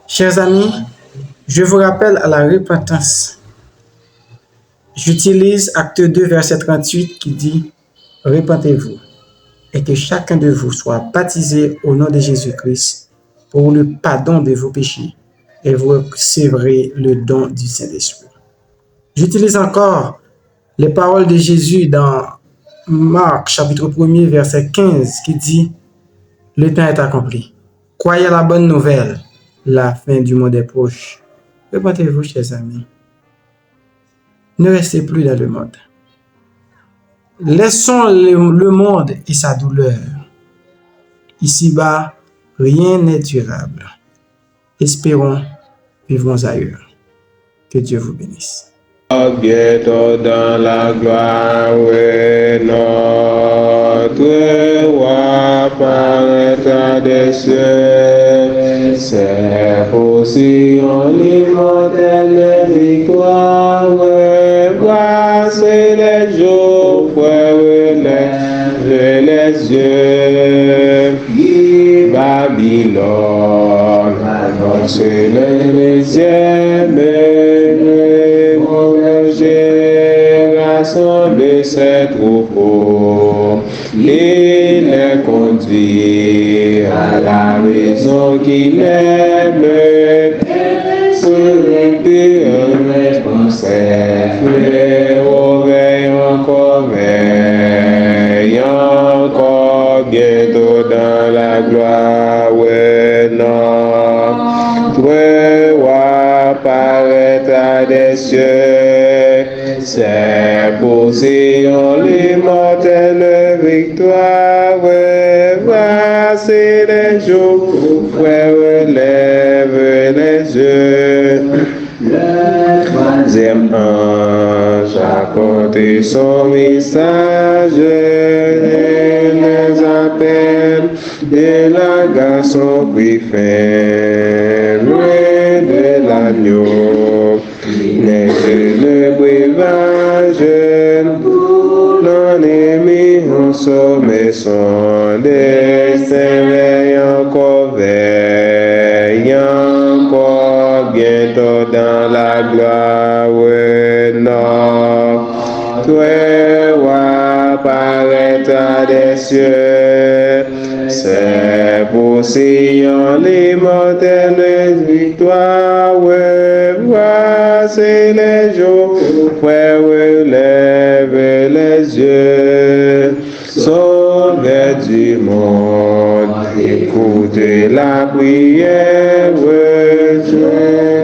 Chers amis, je vous rappelle à la repentance. J'utilise Acte 2, verset 38 qui dit « Repentez-vous et que chacun de vous soit baptisé au nom de Jésus-Christ pour le pardon de vos péchés et vous recevrez le don du Saint-Esprit. » J'utilise encore les paroles de Jésus dans Marc, chapitre 1er, verset 15 qui dit « Le temps est accompli. Croyez à la bonne nouvelle. La fin du monde est proche. » Repentez-vous, chers amis. Ne restez plus dans le monde. Laissons le monde et sa douleur. Ici-bas, rien n'est durable. Espérons, vivons ailleurs. Que Dieu vous bénisse. Bientôt dans la gloire, notre roi paraîtra des cieux. C'est aussi en l'immortelle victoire. Voici les jours, relève les yeux. Babylone, annonce les deuxièmes. Rassemble ses troupeaux, il les conduit à la maison qu'il aime. Sur les purs responsable, veille encore bientôt dans la gloire. Notre roi paraîtra des cieux. C'est pour Sion l'immortelle victoire. Voici les jours, relève les yeux. Le troisième ange a porté son message, les appelle et la garçon prit fin, loin de l'agneau. Le breuvage, l'ennemi en sommet son destin, veille encore, bientôt dans la gloire. Notre roi paraîtra des cieux. C'est pour Sion l'immortelle victoire. Voici les jours, relève les yeux. Sauveur du monde, écoutez la prière.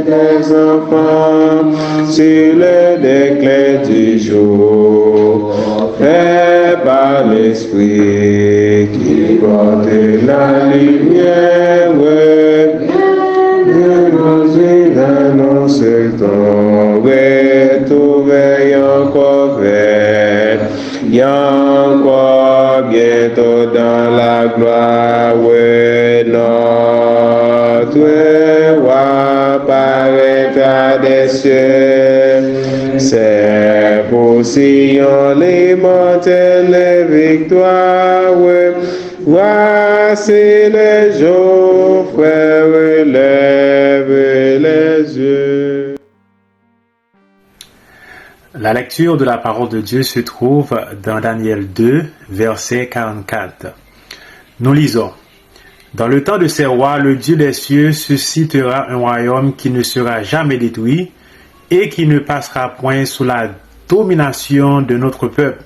Des enfants sur le déclin du jour, fait par l'Esprit qui porte la lumière. Nous annonce ton retour, veille encore, bientôt dans la gloire. Notre roi paraîtra des cieux. C'est pour Sion l'immortelle victoire. Voici les jours, relève les yeux. La lecture de la parole de Dieu se trouve dans Daniel 2, verset 44. Nous lisons. Dans le temps de ces rois, le Dieu des cieux suscitera un royaume qui ne sera jamais détruit et qui ne passera point sous la domination de notre peuple.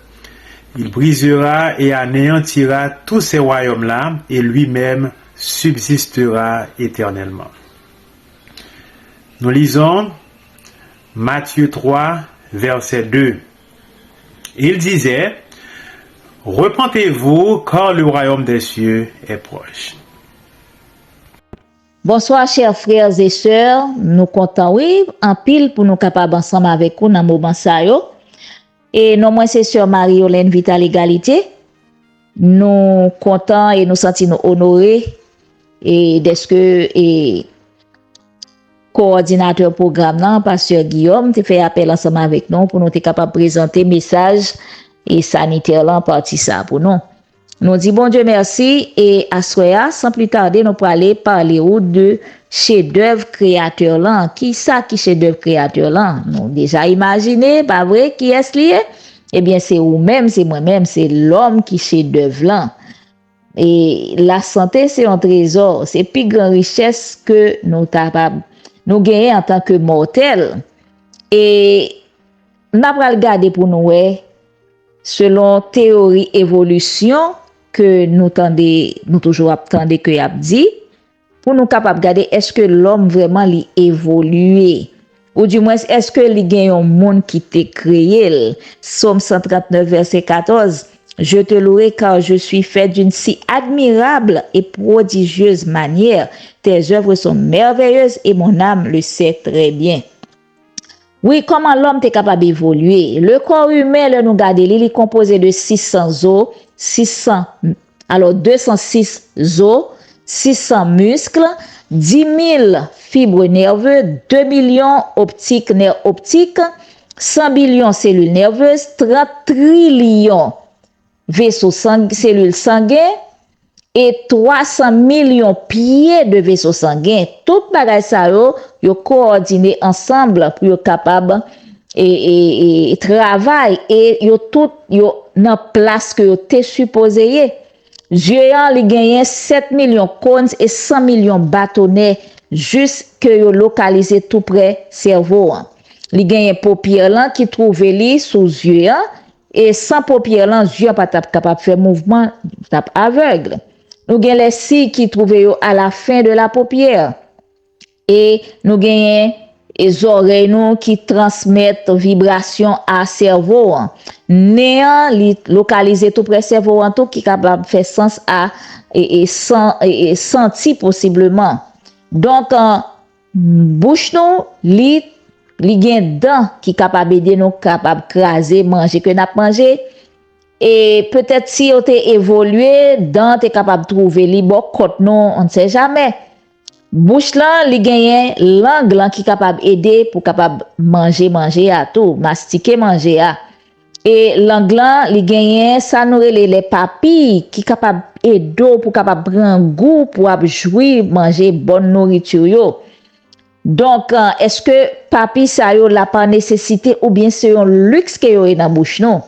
Il brisera et anéantira tous ces royaumes-là et lui-même subsistera éternellement. Nous lisons Matthieu 3, verset 2. Il disait, « Repentez-vous, car le royaume des cieux est proche. » Bonsoir, chers frères et sœurs. Nous comptons, oui, en pile pour nous capables ensemble avec vous dans le moment ça. Et nous, moi, c'est sœur Marie-Olène Vital Égalité. Nous comptons et nous sentons honorés et d'être que coordinateur programme, non, pasteur Guillaume, te fait appel ensemble avec nous pour nous être capable de présenter message et sanitaire là en partie ça pour nous. Nous disons bon Dieu merci et à soya sans plus tarder nous pour aller parler de chef-d'œuvre créateur là. Qui ça qui chef-d'œuvre créateur là? Nous déjà imaginé, pas vrai, qui est-ce lié? Eh bien, c'est vous-même, c'est moi-même, c'est l'homme qui chef-d'œuvre là. Et la santé, c'est un trésor, c'est plus grande richesse que nous capables, nous gagner en tant que mortels. Et n'a pas regarder pour nous, selon théorie évolution que nous toujours attendons que y a dit, pour nous capables de regarder est-ce que l'homme vraiment li évolué ou du moins est-ce que li gagne un monde qui t'est créé. Somme 139 verset 14. Je te louerai car je suis fait d'une si admirable et prodigieuse manière. Tes œuvres sont merveilleuses et mon âme le sait très bien. Oui, comment l'homme est capable d'évoluer? Le corps humain, nous regardons, il est composé de 600 os, 206 os, 600 muscles, 10 000 fibres nerveuses, 2 millions nerfs optiques, 100 billions cellules nerveuses, 30 trillions cellules sanguines et 300 millions pieds de vaisseaux sanguins. Tout bagage ça yo coordonné ensemble pour yo capable et travail et yo tout yo dans place que yo t'es supposé. Géant li gagné 7 millions cônes et 100 millions bâtonnets juste que yo localisé tout près cerveau. Li gagné paupière là qui trouve li sous yeux et sans paupière là yeux pas capable faire mouvement tap aveugle. Nous gagnons les cils qui trouvent à la fin de la paupière et nous gagnons les oreilles nous qui transmettent vibration à cerveau. Néant localisé tout près cerveau en tout qui est capable de faire sens à et senti possiblement. Donc bouche nous li gen dents qui capable aider nous capable craser manger que n'a manger. Et peut-être si on t'est évolué, dents t'es capable de trouver li bon côte non, on ne sait jamais. Bouche là, li gagne langue là qui capable aider pour capable manger à tout, mastiquer manger à. Et langue là, li gagne ça nous les papilles qui capable aider pour capable prendre goût pour jouir manger bonne nourriture yo. Donc est-ce que papilles ça yo la pas nécessité ou bien c'est un luxe que yo dans bouche non?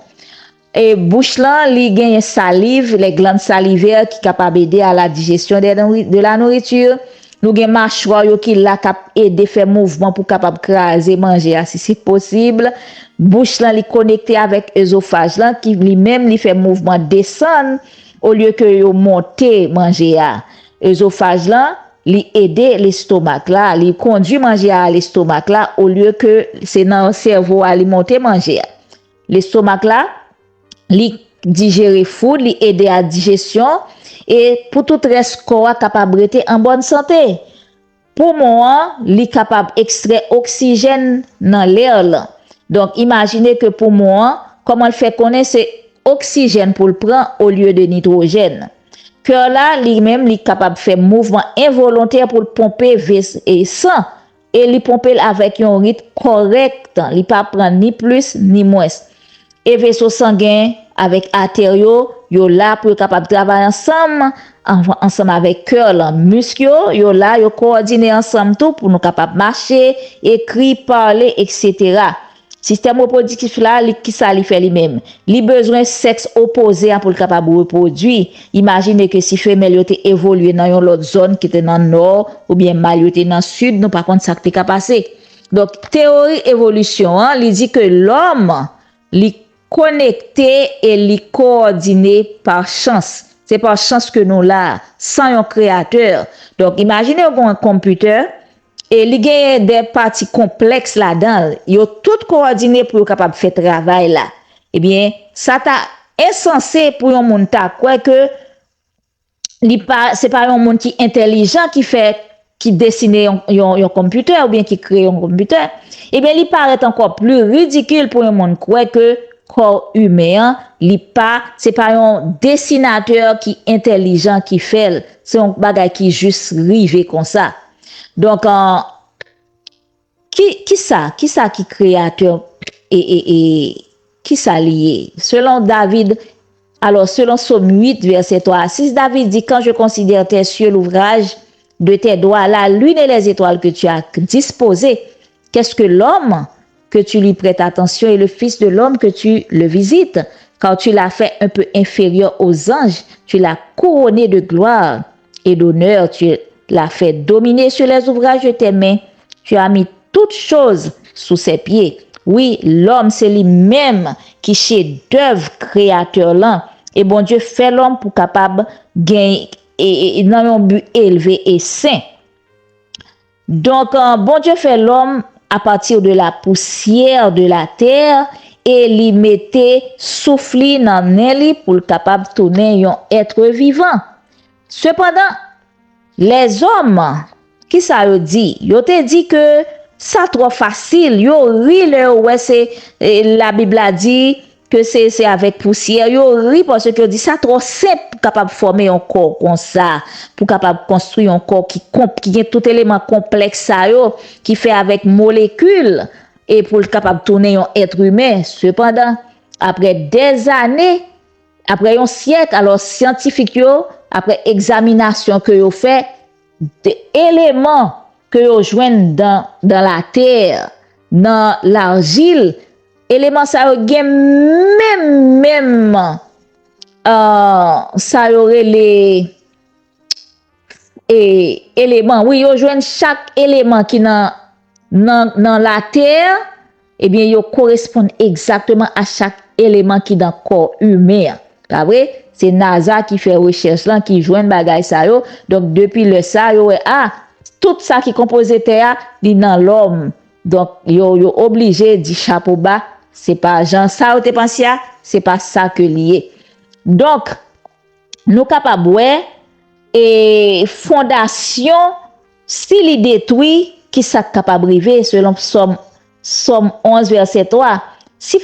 Et bouche là, li gagne salive, les glandes salivaires qui capable aider à la digestion de la nourriture. Nous gagne mâchoire qui la cap aider faire mouvement pour capable craser manger si c'est possible. Bouche là li connecté avec œsophage là qui lui-même li fait mouvement descendre au lieu que yo monter manger à. Œsophage là li aider l'estomac là, li conduit manger à l'estomac là au lieu que c'est dans le cerveau à li monter manger. L'estomac là li digérer food, li aider à digestion et pour tout reste corps capable rester en bonne santé. Pour moi, li capable extraire oxygène dans l'air là. Donc imaginez que pour moi, comment le fait connaître c'est oxygène pour le prendre au lieu de nitrogène. Cœur là, lui-même li capable faire mouvement involontaire pour pomper et sang et li pomper avec un rythme correct, li pas prendre ni plus ni moins. Et vaisseau sanguin avec artériaux, yo là pour capable travailler ensemble avec cœur là, muscle yo là yo coordonner ensemble tout pour nous capable marcher, écrire, parler, etc. Système reproductif là qui ça li fait lui-même. Li besoin sexe opposé pour le capable reproduire. Imaginez que si femelle yo té évolué dans une autre zone qui était dans le nord ou bien mâle yo té dans le sud, non par contre ça t'est passer. Donc théorie évolution li dit que l'homme li connecté et li coordonné par chance. C'est par chance que nous là, sans un créateur. Donc, imaginez un computer et il y a des parties complexes là-dedans. Ils ont tout coordonné pour être capable de faire travail là. Eh bien, ça t'a insensé pour un monde quoi que c'est pas un monde qui intelligent qui dessine un computer ou bien qui crée un computer. Eh bien, il paraît encore plus ridicule pour un monde quoi que corps humain, c'est pas un dessinateur qui intelligent qui fait, c'est un bagage qui juste rivé comme ça. Donc qui ça qui créateur et qui ça lié? Selon David, alors selon Somme 8 verset 3 à 6, David dit quand je considère tes cieux l'ouvrage de tes doigts la lune et les étoiles que tu as disposées. Qu'est-ce que l'homme que tu lui prêtes attention et le fils de l'homme que tu le visites? Car tu l'as fait un peu inférieur aux anges, tu l'as couronné de gloire et d'honneur, tu l'as fait dominer sur les ouvrages de tes mains, tu as mis toutes choses sous ses pieds. Oui, l'homme, c'est lui-même qui chef-d'œuvre créateur là. Et bon Dieu fait l'homme pour capable gagner et dans un but élevé et saint. Donc, bon Dieu fait l'homme à partir de la poussière de la terre et lui mettait souffler dans lui pour le capable tourner un être vivant. Cependant, les hommes, qui ça yo dit? Yo te dit que ça trop facile. Yo ri le ouais c'est la Bible a dit que c'est avec poussière. Yo ri parce que dit ça trop simple pour capable former un corps comme ça, pour capable construire un corps qui a tout élément complexe ça yo, qui fait avec molécules et pour le capable tourner un être humain. Cependant, après des années, après un siècle, alors scientifique yo, après examination que yo fait, des éléments que yo joignent dans la terre, dans l'argile, éléments ça yo gen même ça y aurait les éléments. Oui, yo joignent chaque élément qui dans la terre, eh bien yo correspond exactement à chaque élément qui dans le corps humain. Pas vrai? C'est NASA qui fait recherche là, qui joint bagay ça yo. Donc depuis le ça yo tout ça qui compose terre dit dans l'homme. Donc yo obligé di chapeau bas, c'est pas Jean ça ou te pensé c'est pas ça que lié. Donc nous capable et fondation si li détruit qui ça capable arriver selon Somme 11 verset 3. Si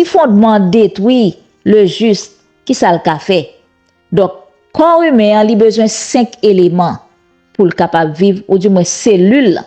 fondement détruit le juste, qui ça le fait? Donc, corps humain a besoin de 5 éléments pour le capable vivre, ou du moins cellule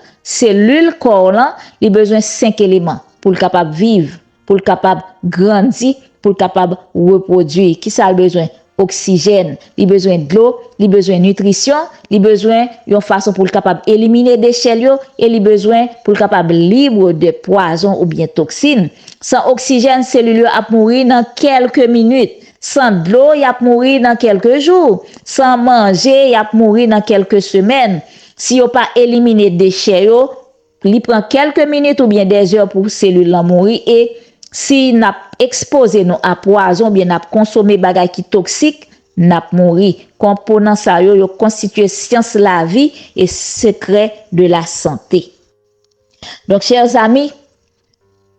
corps là, il besoin de 5 éléments pour le capable vivre, pour le capable grandir, pour le capable reproduire. Qui ça a besoin? Oxygène, il besoin de l'eau, il besoin de nutrition, il besoin d'une façon pour le capable éliminer des déchets et il besoin pour le capable libre de poison ou bien toxines. Sans oxygène, cellule a mourir dans quelques minutes. Sans de l'eau, il a mourir dans quelques jours. Sans manger, il a mourir dans quelques semaines. Si on pas éliminer des déchets, il prend quelques minutes ou bien des heures pour cellule la mourir et si n'a exposé nous à poison, bien n'a consommé bagay qui toxique, n'a mouri. Component ça yo constitue science la vie et secret de la santé. Donc chers amis,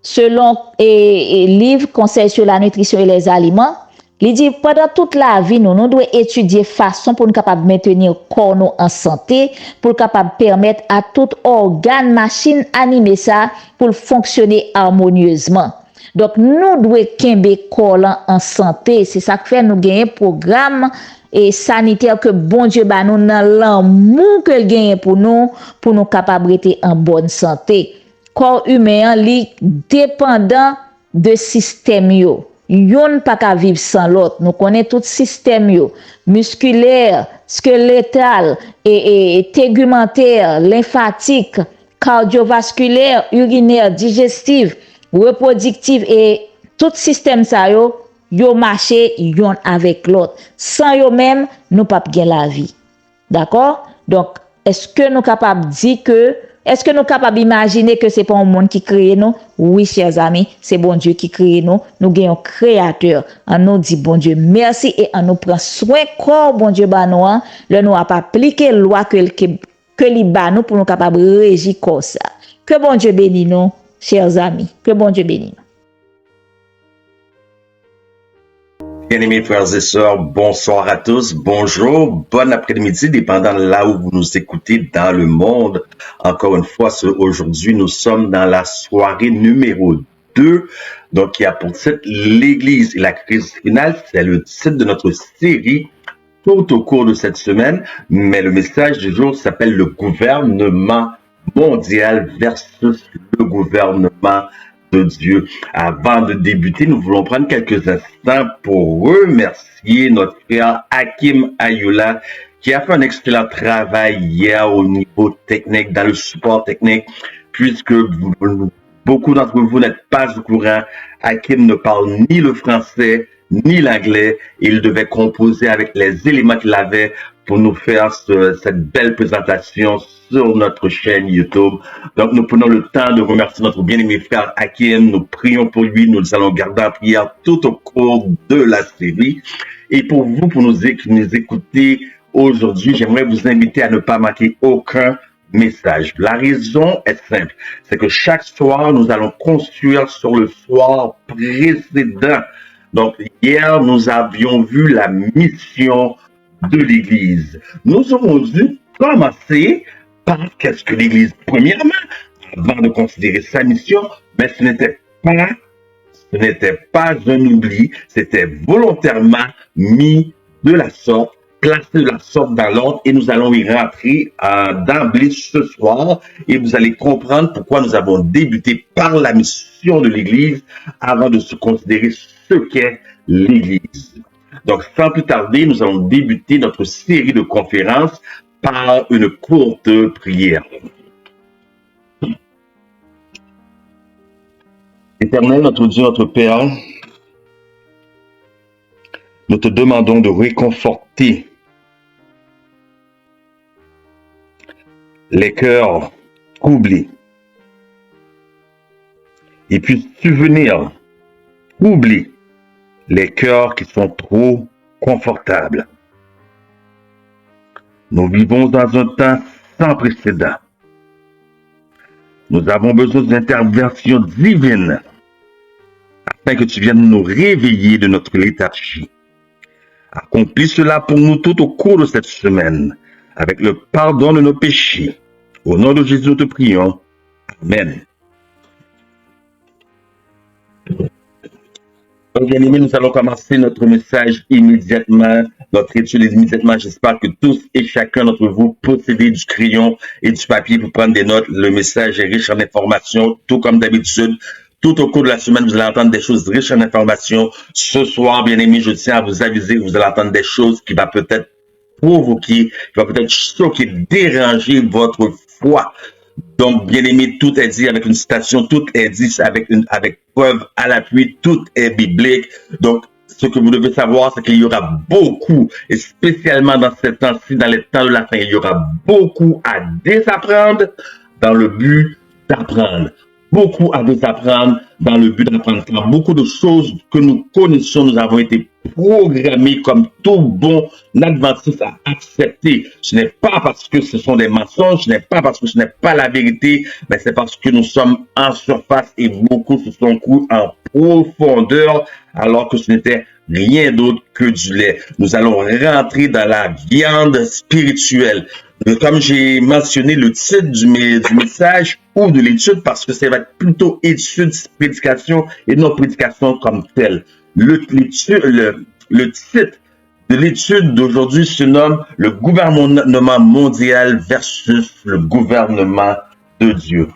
selon livre Conseil sur la nutrition et les aliments, il dit pendant toute la vie nous devons étudier façon pour nous capable maintenir corps nous en santé, pour capable permettre à tout organe, machine, animer ça pour fonctionner harmonieusement. Donc, nous devons kembe corps en santé. C'est ça que fait nous gagner un programme et sanitaire que bon Dieu ba nous dans l'amour que il gagne pour nous capables être en bonne santé. Corps humain li dépendant de système yo. Yon pas ka vivre sans l'autre. Nous connaissons tout système yo, musculaire, squelettal et tegumentaire, lymphatique, cardiovasculaire, urinaire, digestif, reproductive et tout système ça yo marché yon avec l'autre. Sans yo même nous pas gen la vie. D'accord? Donc est-ce que nous capable dire que est-ce que nous capable imaginer que c'est pas un monde qui crée nous? Oui, chers amis, c'est bon Dieu qui crée nous. Nous gagnons créateur. On nous dit bon Dieu merci et on nous prend soin corps bon Dieu ba nous. Le nous a pas appliquer loi que li ba nous pour nous capable régir comme ça. Que bon Dieu bénisse nous, chers amis. Que bon Dieu bénisse nous. Bien-aimés frères et sœurs, bonsoir à tous, bonjour, bon après-midi, dépendant de là où vous nous écoutez dans le monde. Encore une fois, aujourd'hui, nous sommes dans la soirée numéro 2, donc qui a pour titre l'Église et la crise finale. C'est le titre de notre série tout au cours de cette semaine, mais le message du jour s'appelle le gouvernement mondial versus le gouvernement de Dieu. Avant de débuter, nous voulons prendre quelques instants pour remercier notre frère Hakim Ayoula qui a fait un excellent travail hier au niveau technique, dans le support technique, puisque beaucoup d'entre vous n'êtes pas au courant. Hakim ne parle ni le français, ni l'anglais. Il devait composer avec les éléments qu'il avait pour nous faire cette belle présentation sur notre chaîne YouTube. Donc, nous prenons le temps de remercier notre bien-aimé frère Hakim. Nous prions pour lui. Nous allons garder en prière tout au cours de la série. Et pour vous, pour nous écouter aujourd'hui, j'aimerais vous inviter à ne pas manquer aucun message. La raison est simple. C'est que chaque soir, nous allons construire sur le soir précédent. Donc, hier, nous avions vu la mission de l'Église. Nous aurons dû commencer par qu'est-ce que l'Église, premièrement, avant de considérer sa mission, mais ce n'était pas un oubli, c'était volontairement mis de la sorte, placé de la sorte dans l'ordre, et nous allons y rentrer d'emblée ce soir, et vous allez comprendre pourquoi nous avons débuté par la mission de l'Église avant de se considérer ce qu'est l'Église. Donc, sans plus tarder, nous allons débuter notre série de conférences par une courte prière. Éternel, notre Dieu, notre Père, nous te demandons de réconforter les cœurs troublés et puis subvenir, troubler les cœurs qui sont trop confortables. Nous vivons dans un temps sans précédent. Nous avons besoin d'intervention divine afin que tu viennes nous réveiller de notre léthargie. Accomplis cela pour nous tout au cours de cette semaine, avec le pardon de nos péchés. Au nom de Jésus, nous te prions. Amen. Donc, bien aimés, nous allons commencer notre message immédiatement, notre étude immédiatement. J'espère que tous et chacun d'entre vous possédez du crayon et du papier pour prendre des notes. Le message est riche en informations, tout comme d'habitude. Tout au cours de la semaine, vous allez entendre des choses riches en informations. Ce soir, bien aimés, je tiens à vous aviser que vous allez entendre des choses qui vont peut-être provoquer, qui vont peut-être choquer, déranger votre foi. Donc, bien aimé, tout est dit avec une citation, tout est dit avec preuve à l'appui, tout est biblique. Donc, ce que vous devez savoir, c'est qu'il y aura beaucoup, et spécialement dans ces temps-ci, dans les temps de la fin, il y aura beaucoup à désapprendre dans le but d'apprendre. Beaucoup à désapprendre dans le but d'apprendre. Car beaucoup de choses que nous connaissons, nous avons été programmés comme tout bon adventiste à accepter. Ce n'est pas parce que ce sont des mensonges, ce n'est pas parce que ce n'est pas la vérité, mais c'est parce que nous sommes en surface et beaucoup se sont crus en profondeur alors que ce n'était rien d'autre que du lait. Nous allons rentrer dans la viande spirituelle. Comme j'ai mentionné le titre du message ou de l'étude, parce que ça va être plutôt étude, prédication et non prédication comme telle. Le titre de l'étude d'aujourd'hui se nomme « Le gouvernement mondial versus le gouvernement de Dieu ».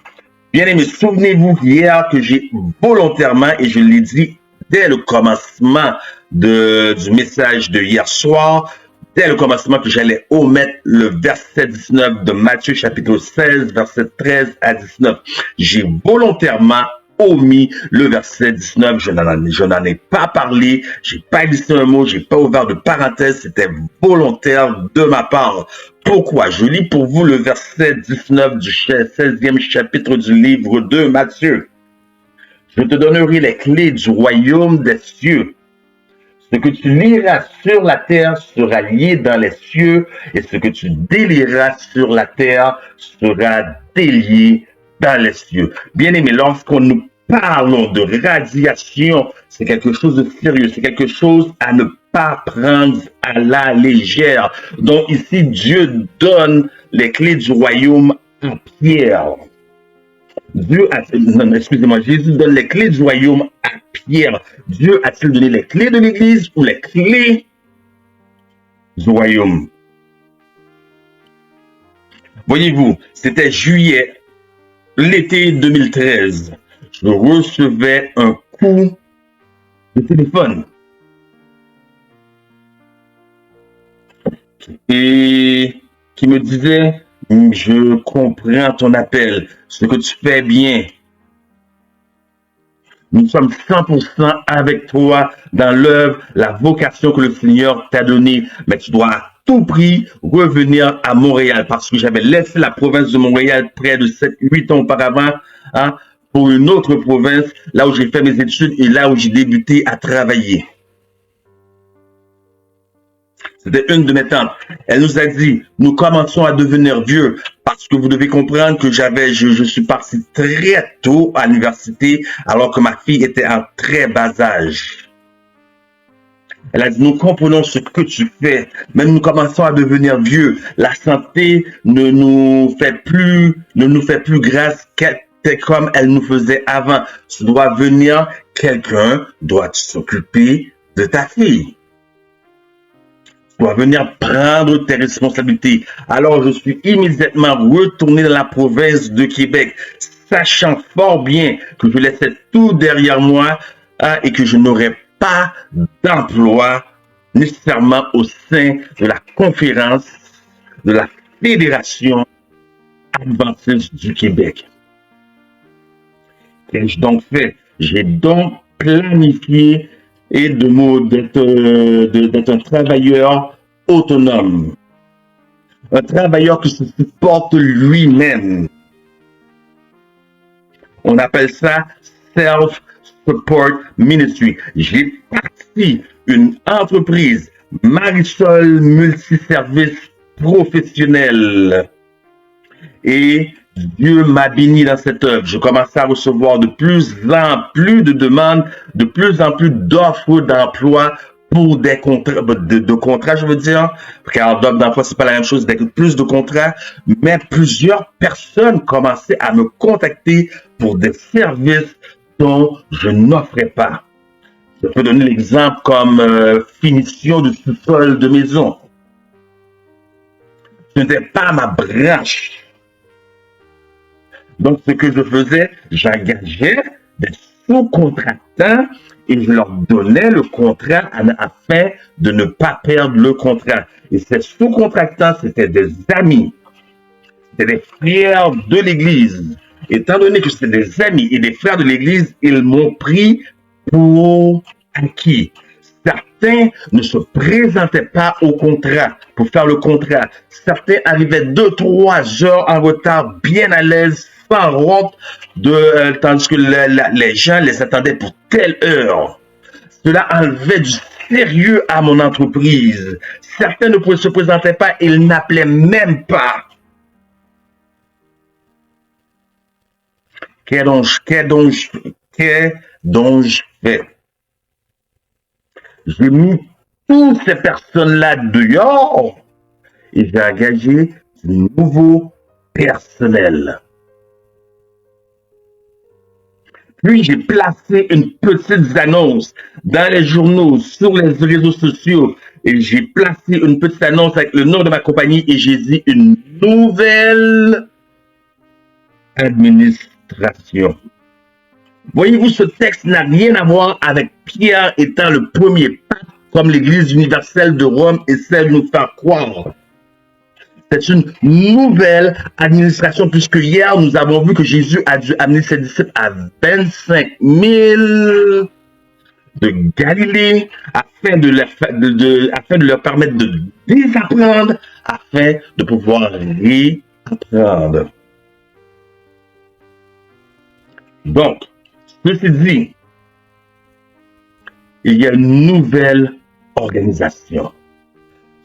Bien aimés, souvenez-vous hier que j'ai volontairement, et je l'ai dit dès le commencement du message de hier soir, dès le commencement que j'allais omettre le verset 19 de Matthieu chapitre 16, verset 13 à 19. J'ai volontairement omis le verset 19, je n'en ai pas parlé, j'ai pas glissé un mot, j'ai pas ouvert de parenthèse, c'était volontaire de ma part. Pourquoi? Je lis pour vous le verset 19 du 16e chapitre du livre de Matthieu. Je te donnerai les clés du royaume des cieux. Ce que tu lieras sur la terre sera lié dans les cieux, et ce que tu délieras sur la terre sera délié dans les cieux. Bien aimé, lorsqu'on nous parlons de radiation, c'est quelque chose de sérieux, c'est quelque chose à ne pas prendre à la légère. Donc ici, Dieu donne les clés du royaume à Pierre. Jésus donne les clés du royaume à Pierre. Dieu a-t-il donné les clés de l'Église ou les clés du royaume? Voyez-vous, c'était juillet, l'été 2013. Je recevais un coup de téléphone. et qui me disait, je comprends ton appel, ce que tu fais bien. Nous sommes 100% avec toi dans l'œuvre, la vocation que le Seigneur t'a donnée. Mais tu dois à tout prix revenir à Montréal parce que j'avais laissé la province de Montréal près de 7-8 ans auparavant, hein, pour une autre province, là où j'ai fait mes études et là où j'ai débuté à travailler. C'était une de mes tantes. Elle nous a dit, nous commençons à devenir vieux parce que vous devez comprendre que je suis parti très tôt à l'université alors que ma fille était en très bas âge. Elle a dit, nous comprenons ce que tu fais, mais nous commençons à devenir vieux. La santé ne nous fait plus grâce comme elle nous faisait avant. Tu dois venir, quelqu'un doit s'occuper de ta fille. Doit venir prendre tes responsabilités. Alors, je suis immédiatement retourné dans la province de Québec, sachant fort bien que je laissais tout derrière moi, hein, et que je n'aurais pas d'emploi nécessairement au sein de la conférence de la Fédération adventiste du Québec. Qu'ai-je donc fait? J'ai donc planifié et d'être un travailleur autonome, un travailleur qui se supporte lui-même. On appelle ça self-support ministry. J'ai parti une entreprise Marisol Multiservice Professionnel et Dieu m'a béni dans cette œuvre. Je commençais à recevoir de plus en plus de demandes, de plus en plus d'offres d'emploi pour des contrats, de contrats, je veux dire, car d'offres d'emploi, c'est pas la même chose, plus de contrats, mais plusieurs personnes commençaient à me contacter pour des services dont je n'offrais pas. Je peux donner l'exemple comme finition de sous-sol de maison. Ce n'était pas ma branche. Donc, ce que je faisais, j'engageais des sous-contractants et je leur donnais le contrat afin de ne pas perdre le contrat. Et ces sous-contractants, c'était des amis, c'était des frères de l'Église. Étant donné que c'était des amis et des frères de l'Église, ils m'ont pris pour acquis. Certains ne se présentaient pas au contrat pour faire le contrat. Certains arrivaient 2-3 heures en retard, bien à l'aise, sans honte, tandis que les gens les attendaient pour telle heure. Cela enlevait du sérieux à mon entreprise. Certains ne se présentaient pas, ils n'appelaient même pas. Qu'est-ce donc je fais? J'ai mis toutes ces personnes-là dehors et j'ai engagé du nouveau personnel. Puis j'ai placé une petite annonce dans les journaux, sur les réseaux sociaux, et j'ai placé une petite annonce avec le nom de ma compagnie et j'ai dit une nouvelle administration. Voyez-vous, ce texte n'a rien à voir avec Pierre étant le premier pape, comme l'Église universelle de Rome essaie de nous faire croire. C'est une nouvelle administration, puisque hier, nous avons vu que Jésus a dû amener ses disciples à 25 000 de Galilée, afin de leur permettre de désapprendre, afin de pouvoir réapprendre. Donc, ceci dit, il y a une nouvelle organisation.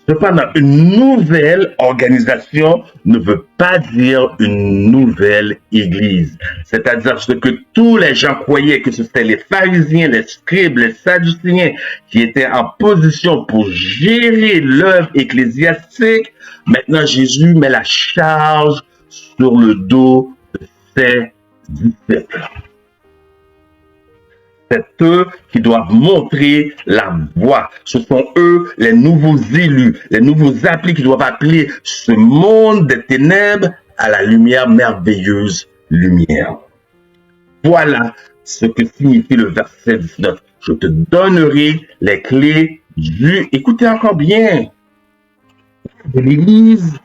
Cependant, une nouvelle organisation ne veut pas dire une nouvelle église. C'est-à-dire ce que tous les gens croyaient que c'était les pharisiens, les scribes, les sadducéens qui étaient en position pour gérer l'œuvre ecclésiastique. Maintenant, Jésus met la charge sur le dos de ses disciples. C'est eux qui doivent montrer la voie. Ce sont eux les nouveaux élus, les nouveaux appelés qui doivent appeler ce monde des ténèbres à la lumière, merveilleuse lumière. Voilà ce que signifie le verset 19. Je te donnerai les clés du... Écoutez encore bien. de l'Église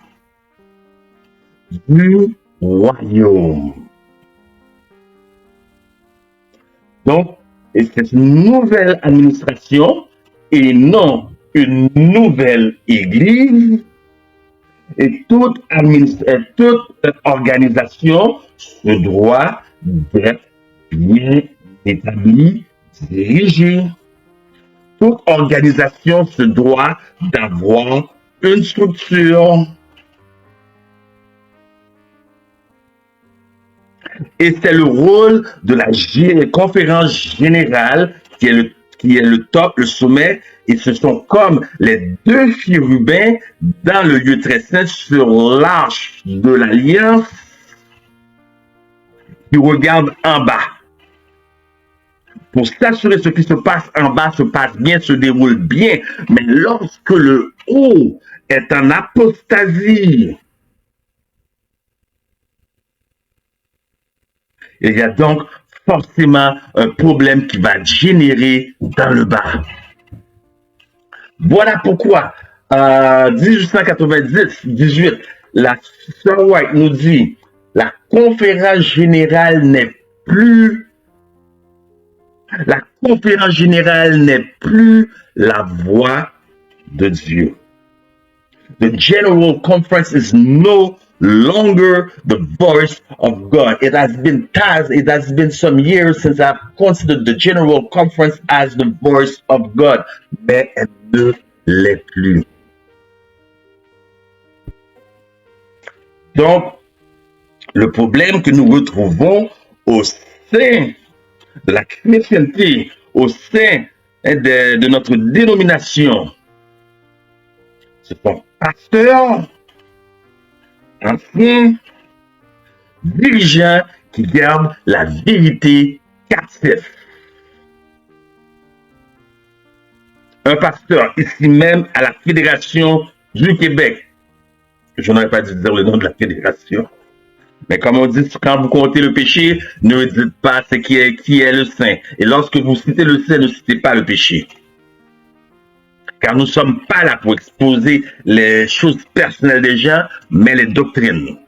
du royaume. Donc, c'est une nouvelle administration et non une nouvelle Église. Et toute organisation se doit d'être bien établie, dirigée. Toute organisation se doit d'avoir une structure. Et c'est le rôle de la conférence générale qui est le top, le sommet. Et ce sont comme les deux chérubins dans le lieu très saint sur l'arche de l'alliance qui regardent en bas. Pour s'assurer ce qui se passe en bas se passe bien, se déroule bien. Mais lorsque le haut est en apostasie, il y a donc forcément un problème qui va générer dans le bas. Voilà pourquoi, 1890-18, la Sœur White nous dit, la conférence générale n'est plus la voix de Dieu. The General Conference is no longer the voice of God. It has been some years since I've considered the General Conference as the voice of God. Mais elle ne l'est plus. Donc, le problème que nous retrouvons au sein de la chrétienté, au sein de notre dénomination, ce sont pasteurs, anciens, dirigeants qui gardent la vérité captive. Un pasteur ici même à la Fédération du Québec, je n'aurais pas dû dire le nom de la fédération, mais comme on dit, quand vous comptez le péché, ne dites pas qui est le saint. Et lorsque vous citez le saint, ne citez pas le péché. Car nous ne sommes pas là pour exposer les choses personnelles des gens, mais les doctrines.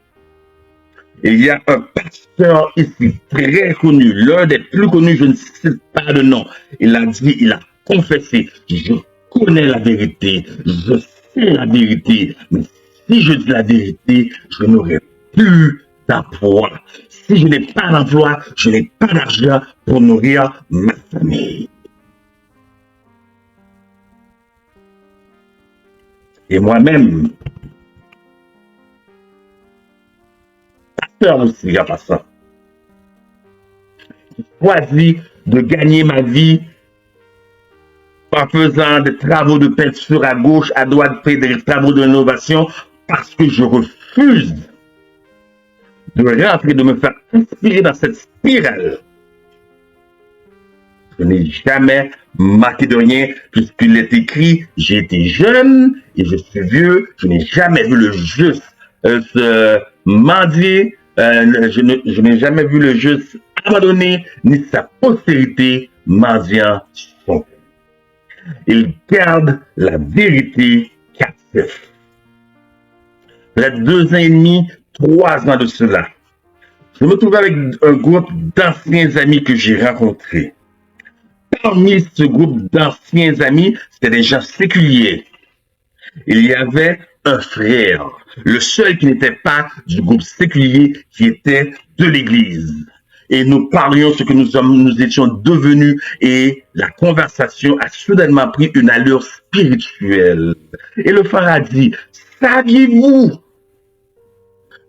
Et il y a un pasteur ici, très connu, l'un des plus connus, je ne cite pas de nom. Il a dit, il a confessé, je connais la vérité, je sais la vérité, mais si je dis la vérité, je n'aurai plus d'emploi. Si je n'ai pas d'emploi, je n'ai pas d'argent pour nourrir ma famille. Et moi-même, pasteur aussi, en passant, j'ai choisi de gagner ma vie en faisant des travaux de peinture à gauche, à droite, des travaux de rénovation, parce que je refuse de rentrer, de me faire inspirer dans cette spirale. Je n'ai jamais marqué de rien, puisqu'il est écrit, j'ai été jeune et je suis vieux, je n'ai jamais vu le juste se mendier, je n'ai jamais vu le juste abandonné, ni sa postérité mendiant son père. Il garde la vérité captive. Peut-être 2 ans et demi, 3 ans de cela, je me trouvais avec un groupe d'anciens amis que j'ai rencontrés. Parmi ce groupe d'anciens amis, c'était des gens séculiers. Il y avait un frère, le seul qui n'était pas du groupe séculier, qui était de l'Église. Et nous parlions ce que nous étions devenus et la conversation a soudainement pris une allure spirituelle. Et le frère a dit, saviez-vous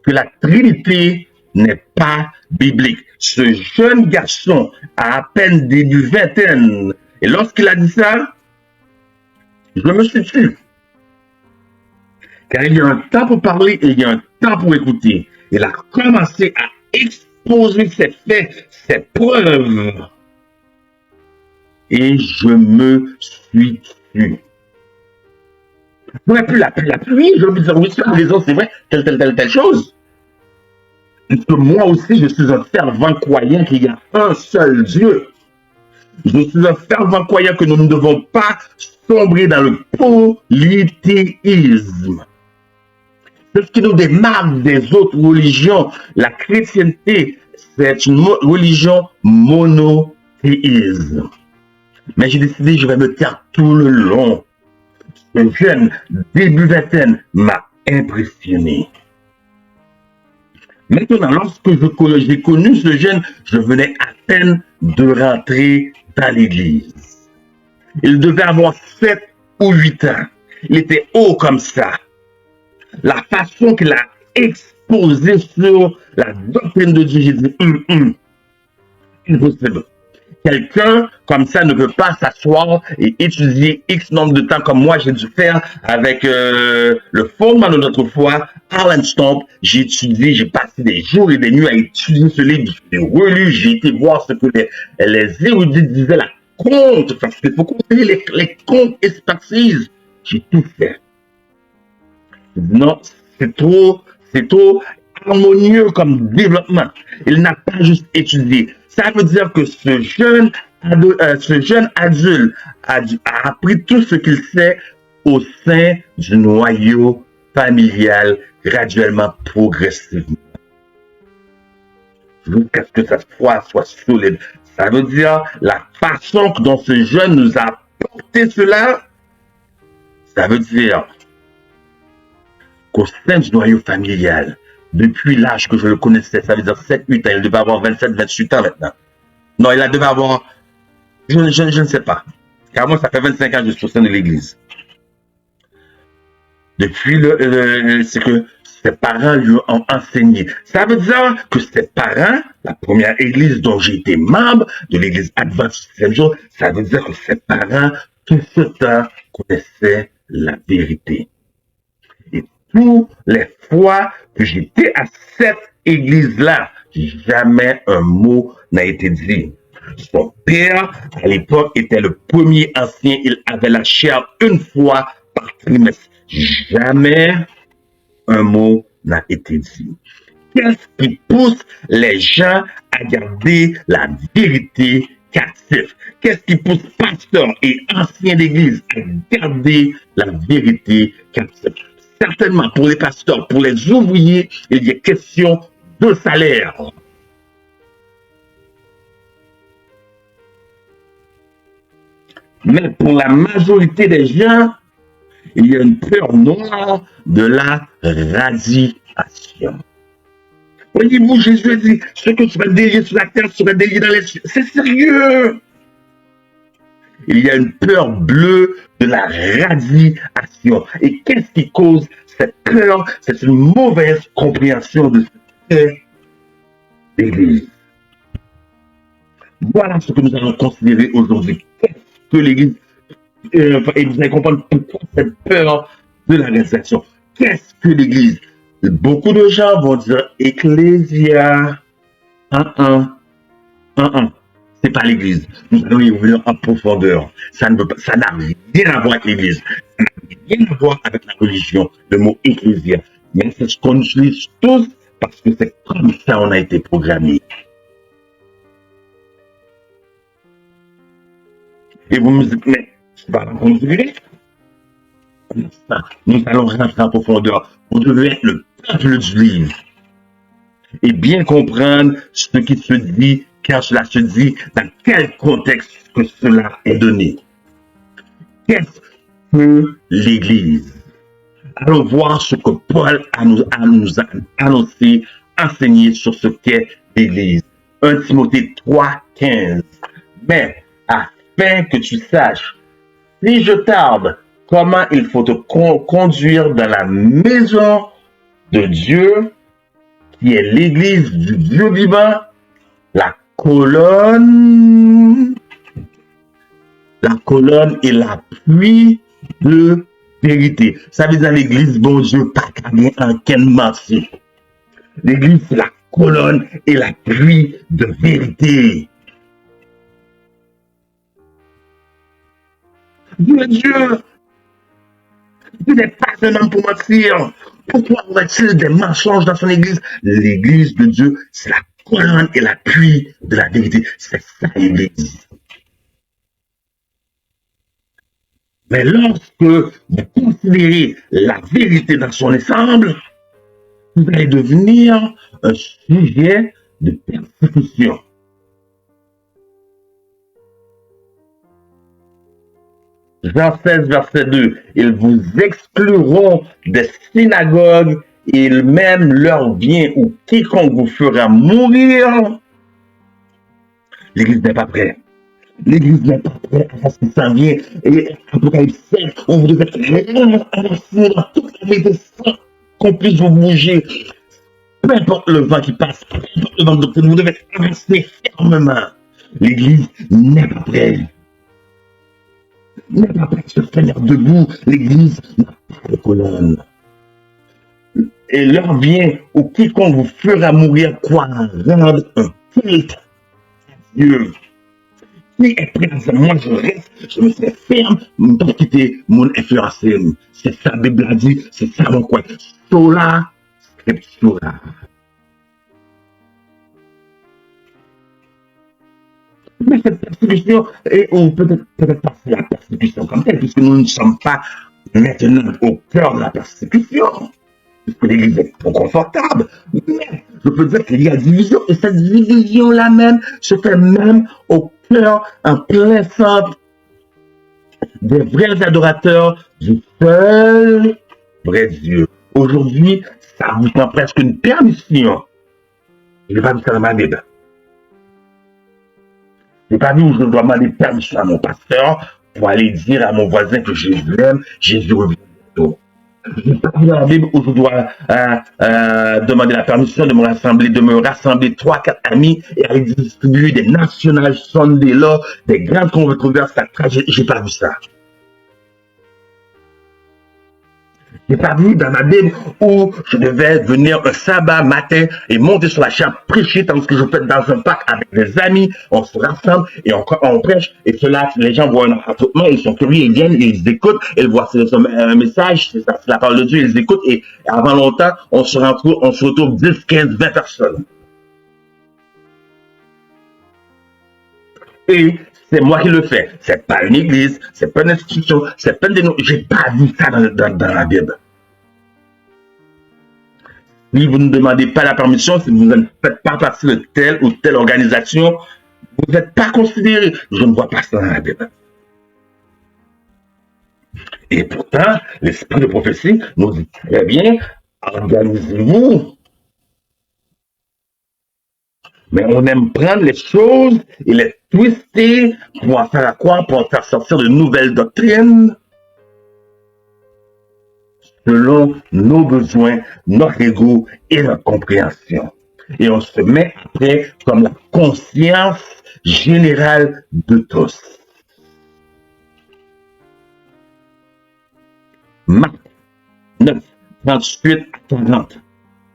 que la Trinité n'est pas biblique? Ce jeune garçon a à peine début vingtaine. Et lorsqu'il a dit ça, je me suis tué. Car il y a un temps pour parler et il y a un temps pour écouter. Il a commencé à exposer ses faits, ses preuves. Et je me suis tué. J'aurais pu l'appuyer, j'aurais pu dire oui, les autres, c'est vrai, telle chose. Parce que moi aussi, je suis un fervent croyant qu'il y a un seul Dieu. Je suis un fervent croyant que nous ne devons pas sombrer dans le polythéisme. C'est ce qui nous démarque des autres religions. La chrétienté, c'est une religion monothéiste. Mais j'ai décidé, je vais me taire tout le long. Ce jeune, début vingtaine, m'a impressionné. Maintenant, lorsque j'ai connu ce jeune, je venais à peine de rentrer dans l'église. Il devait avoir 7 ou 8 ans. Il était haut comme ça. La façon qu'il a exposé sur la doctrine de Dieu, j'ai dit, impossible. Quelqu'un comme ça ne peut pas s'asseoir et étudier X nombre de temps comme moi j'ai dû faire avec le fondement de notre foi, Alan Stomp. J'ai étudié, j'ai passé des jours et des nuits à étudier ce livre. J'ai relu, j'ai été voir ce que les érudits disaient, la compte, parce qu'il faut considérer les comptes expertises. J'ai tout fait. Non, c'est trop harmonieux comme développement. Il n'a pas juste étudié. Ça veut dire que ce jeune adulte a appris tout ce qu'il sait au sein du noyau familial, graduellement, progressivement. Jusqu'à ce que sa foi soit solide. Ça veut dire la façon dont ce jeune nous a apporté cela, ça veut dire qu'au sein du noyau familial, depuis l'âge que je le connaissais, ça veut dire 7-8 ans, il devait avoir 27-28 ans maintenant. Non, il devait avoir, je ne sais pas. Car moi, ça fait 25 ans que je suis au sein de l'église. Depuis c'est que ses parents lui ont enseigné. Ça veut dire que ses parents, la première église dont j'ai été membre, de l'église Adventiste du 7e jour, ça veut dire que ses parents, tout ce temps, connaissaient la vérité. Et toutes les fois que j'étais à cette église-là, jamais un mot n'a été dit. Son père, à l'époque, était le premier ancien. Il avait la chair une fois par trimestre. Jamais un mot n'a été dit. Qu'est-ce qui pousse les gens à garder la vérité captive? Qu'est-ce qui pousse pasteurs et anciens d'église à garder la vérité captive? Certainement, pour les pasteurs, pour les ouvriers, il y a question de salaire. Mais pour la majorité des gens, il y a une peur noire de la radiation. Voyez-vous, Jésus a dit, ce que tu vas délier sur la terre sera délié dans les cieux. C'est sérieux. Il y a une peur bleue de la radiation. Et qu'est-ce qui cause cette peur? C'est une mauvaise compréhension de ce qu'est l'Église. Voilà ce que nous allons considérer aujourd'hui. Qu'est-ce que l'Église? Et vous allez comprendre pourquoi cette peur de la radiation. Qu'est-ce que l'Église? Beaucoup de gens vont dire Ecclésia. C'est pas l'Église. Nous allons y revenir en profondeur. Ça n'a rien à voir avec l'Église. Ça n'a rien à voir avec la religion, le mot Ecclésia. Mais c'est ce qu'on utilise tous parce que c'est comme ça on a été programmé. Et vous me dites, mais tu vas rencontrer? Nous allons rentrer en profondeur. Vous devez être le peuple du livre et bien comprendre ce qui se dit, quand cela se dit, dans quel contexte que cela est donné. Qu'est-ce que l'Église? Allons voir ce que Paul nous a annoncé, enseigné sur ce qu'est l'Église. 1 Timothée 3,15. Mais afin que tu saches, si je tarde, comment il faut te conduire dans la maison de Dieu, qui est l'église du Dieu vivant, la colonne et l'appui de vérité. Ça veut dire l'église, bon Dieu, pas gagné en quel marché. L'église, c'est la colonne et l'appui de vérité. Dieu n'est pas un homme pour mentir. Pourquoi aurait-il des mensonges dans son église? L'église de Dieu, c'est la colonne et l'appui de la vérité. C'est ça l'église. Mais lorsque vous considérez la vérité dans son ensemble, vous allez devenir un sujet de persécution. Jean 16, verset 2, ils vous excluront des synagogues, et même leur bien ou quiconque vous fera mourir. L'Église n'est pas prête. L'Église n'est pas prête à ce que ça vient. Et Apocalypse 7, on vous devait vraiment avancer dans toute la médecine, qu'on puisse vous bouger. Peu importe le vent qui passe, peu importe le vent de doctrine, vous devez avancer fermement. L'Église n'est pas prête. N'est pas prête à se tenir debout. L'Église n'a pas de colonne. Et leur bien ou quiconque vous fera mourir quoi rendre un culte à Dieu. Qui est prêt à dire, moi je reste, je me fais ferme, je ne peux pas quitter mon influence. C'est ça, la Bible a dit, c'est ça mon quoi. Sola scriptura. Mais cette persécution, et on peut-être pas la persécution comme telle, puisque nous ne sommes pas maintenant au cœur de la persécution. Puisque l'Église est trop confortable. Mais je peux dire qu'il y a division, et cette division-là même se fait même au cœur, en plein centre des vrais adorateurs du seul vrai Dieu. Aujourd'hui, ça vous prend presque une permission. Je n'ai pas vu ça dans ma Bible. Je n'ai pas vu où je dois demander permission à mon pasteur pour aller dire à mon voisin que je l'aime, Jésus revient bientôt. Je n'ai pas vu dans la Bible où je dois demander la permission de me rassembler 3-4 amis et aller distribuer des National Sunday là, des grandes controverses sacrées. Je n'ai pas vu ça. Je n'ai pas vu dans ma Bible où je devais venir un sabbat matin et monter sur la chaire, prêcher, tandis que je peux être dans un parc avec des amis, on se rassemble et on prêche. Et cela, les gens voient un affrontement, ils sont curieux, ils viennent, ils écoutent, ils voient un message, c'est la parole de Dieu, ils écoutent. Et avant longtemps, on se retrouve 10, 15, 20 personnes. Et c'est moi qui le fais. C'est pas une église, c'est pas une institution, c'est pas une dénomination. J'ai pas vu ça dans la Bible. Si vous ne demandez pas la permission, si vous ne faites pas partie de telle ou telle organisation, vous n'êtes pas considéré. Je ne vois pas ça dans la Bible. Et pourtant, l'esprit de prophétie nous dit très bien, organisez-vous. Mais on aime prendre les choses et les twister pour en faire à quoi? Pour en faire sortir de nouvelles doctrines selon nos besoins, notre ego et notre compréhension. Et on se met après comme la conscience générale de tous. Marc 9, 38 à 40.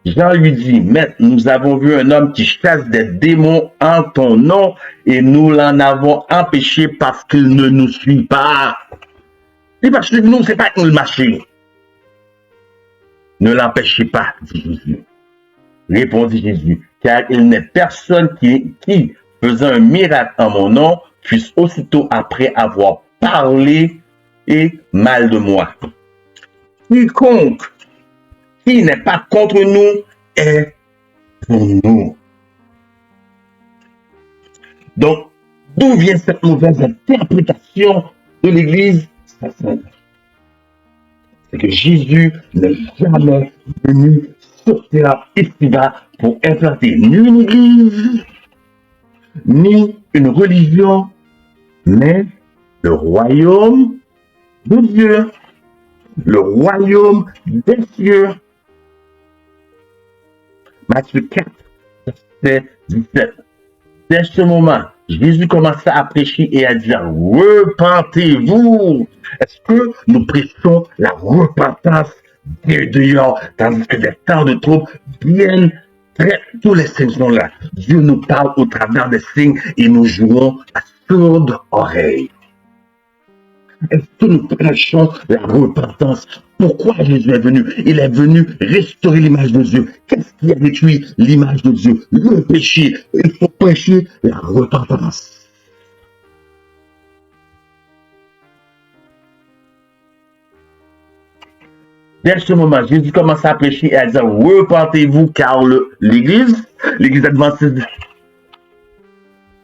Jean lui dit, Maître, nous avons vu un homme qui chasse des démons en ton nom et nous l'en avons empêché parce qu'il ne nous suit pas. Il va suivre nous, c'est pas nous le marcher. Ne l'empêchez pas, dit Jésus. Répondit Jésus, car il n'est personne qui, faisant un miracle en mon nom, puisse aussitôt après avoir parlé et mal de moi. Quiconque qui n'est pas contre nous est pour nous. Donc, d'où vient cette mauvaise interprétation de l'Église? C'est que Jésus n'est jamais venu sur terre ici-bas pour implanter ni une église, ni une religion, mais le royaume de Dieu, le royaume des cieux. Matthieu 4, verset 17. Dès ce moment, Jésus commença à prêcher et à dire, repentez-vous. Est-ce que nous prêchons la repentance dehors, tandis que des temps de trouble viennent, tous les signes sont là. Dieu nous parle au travers des signes et nous jouons à sourde oreille. Est-ce que nous prêchons la repentance? Pourquoi Jésus est venu? Il est venu restaurer l'image de Dieu. Qu'est-ce qui a détruit l'image de Dieu? Le péché. Il faut prêcher la repentance. dès ce moment, Jésus commence à prêcher et à dire, repentez-vous, car l'Église adventiste,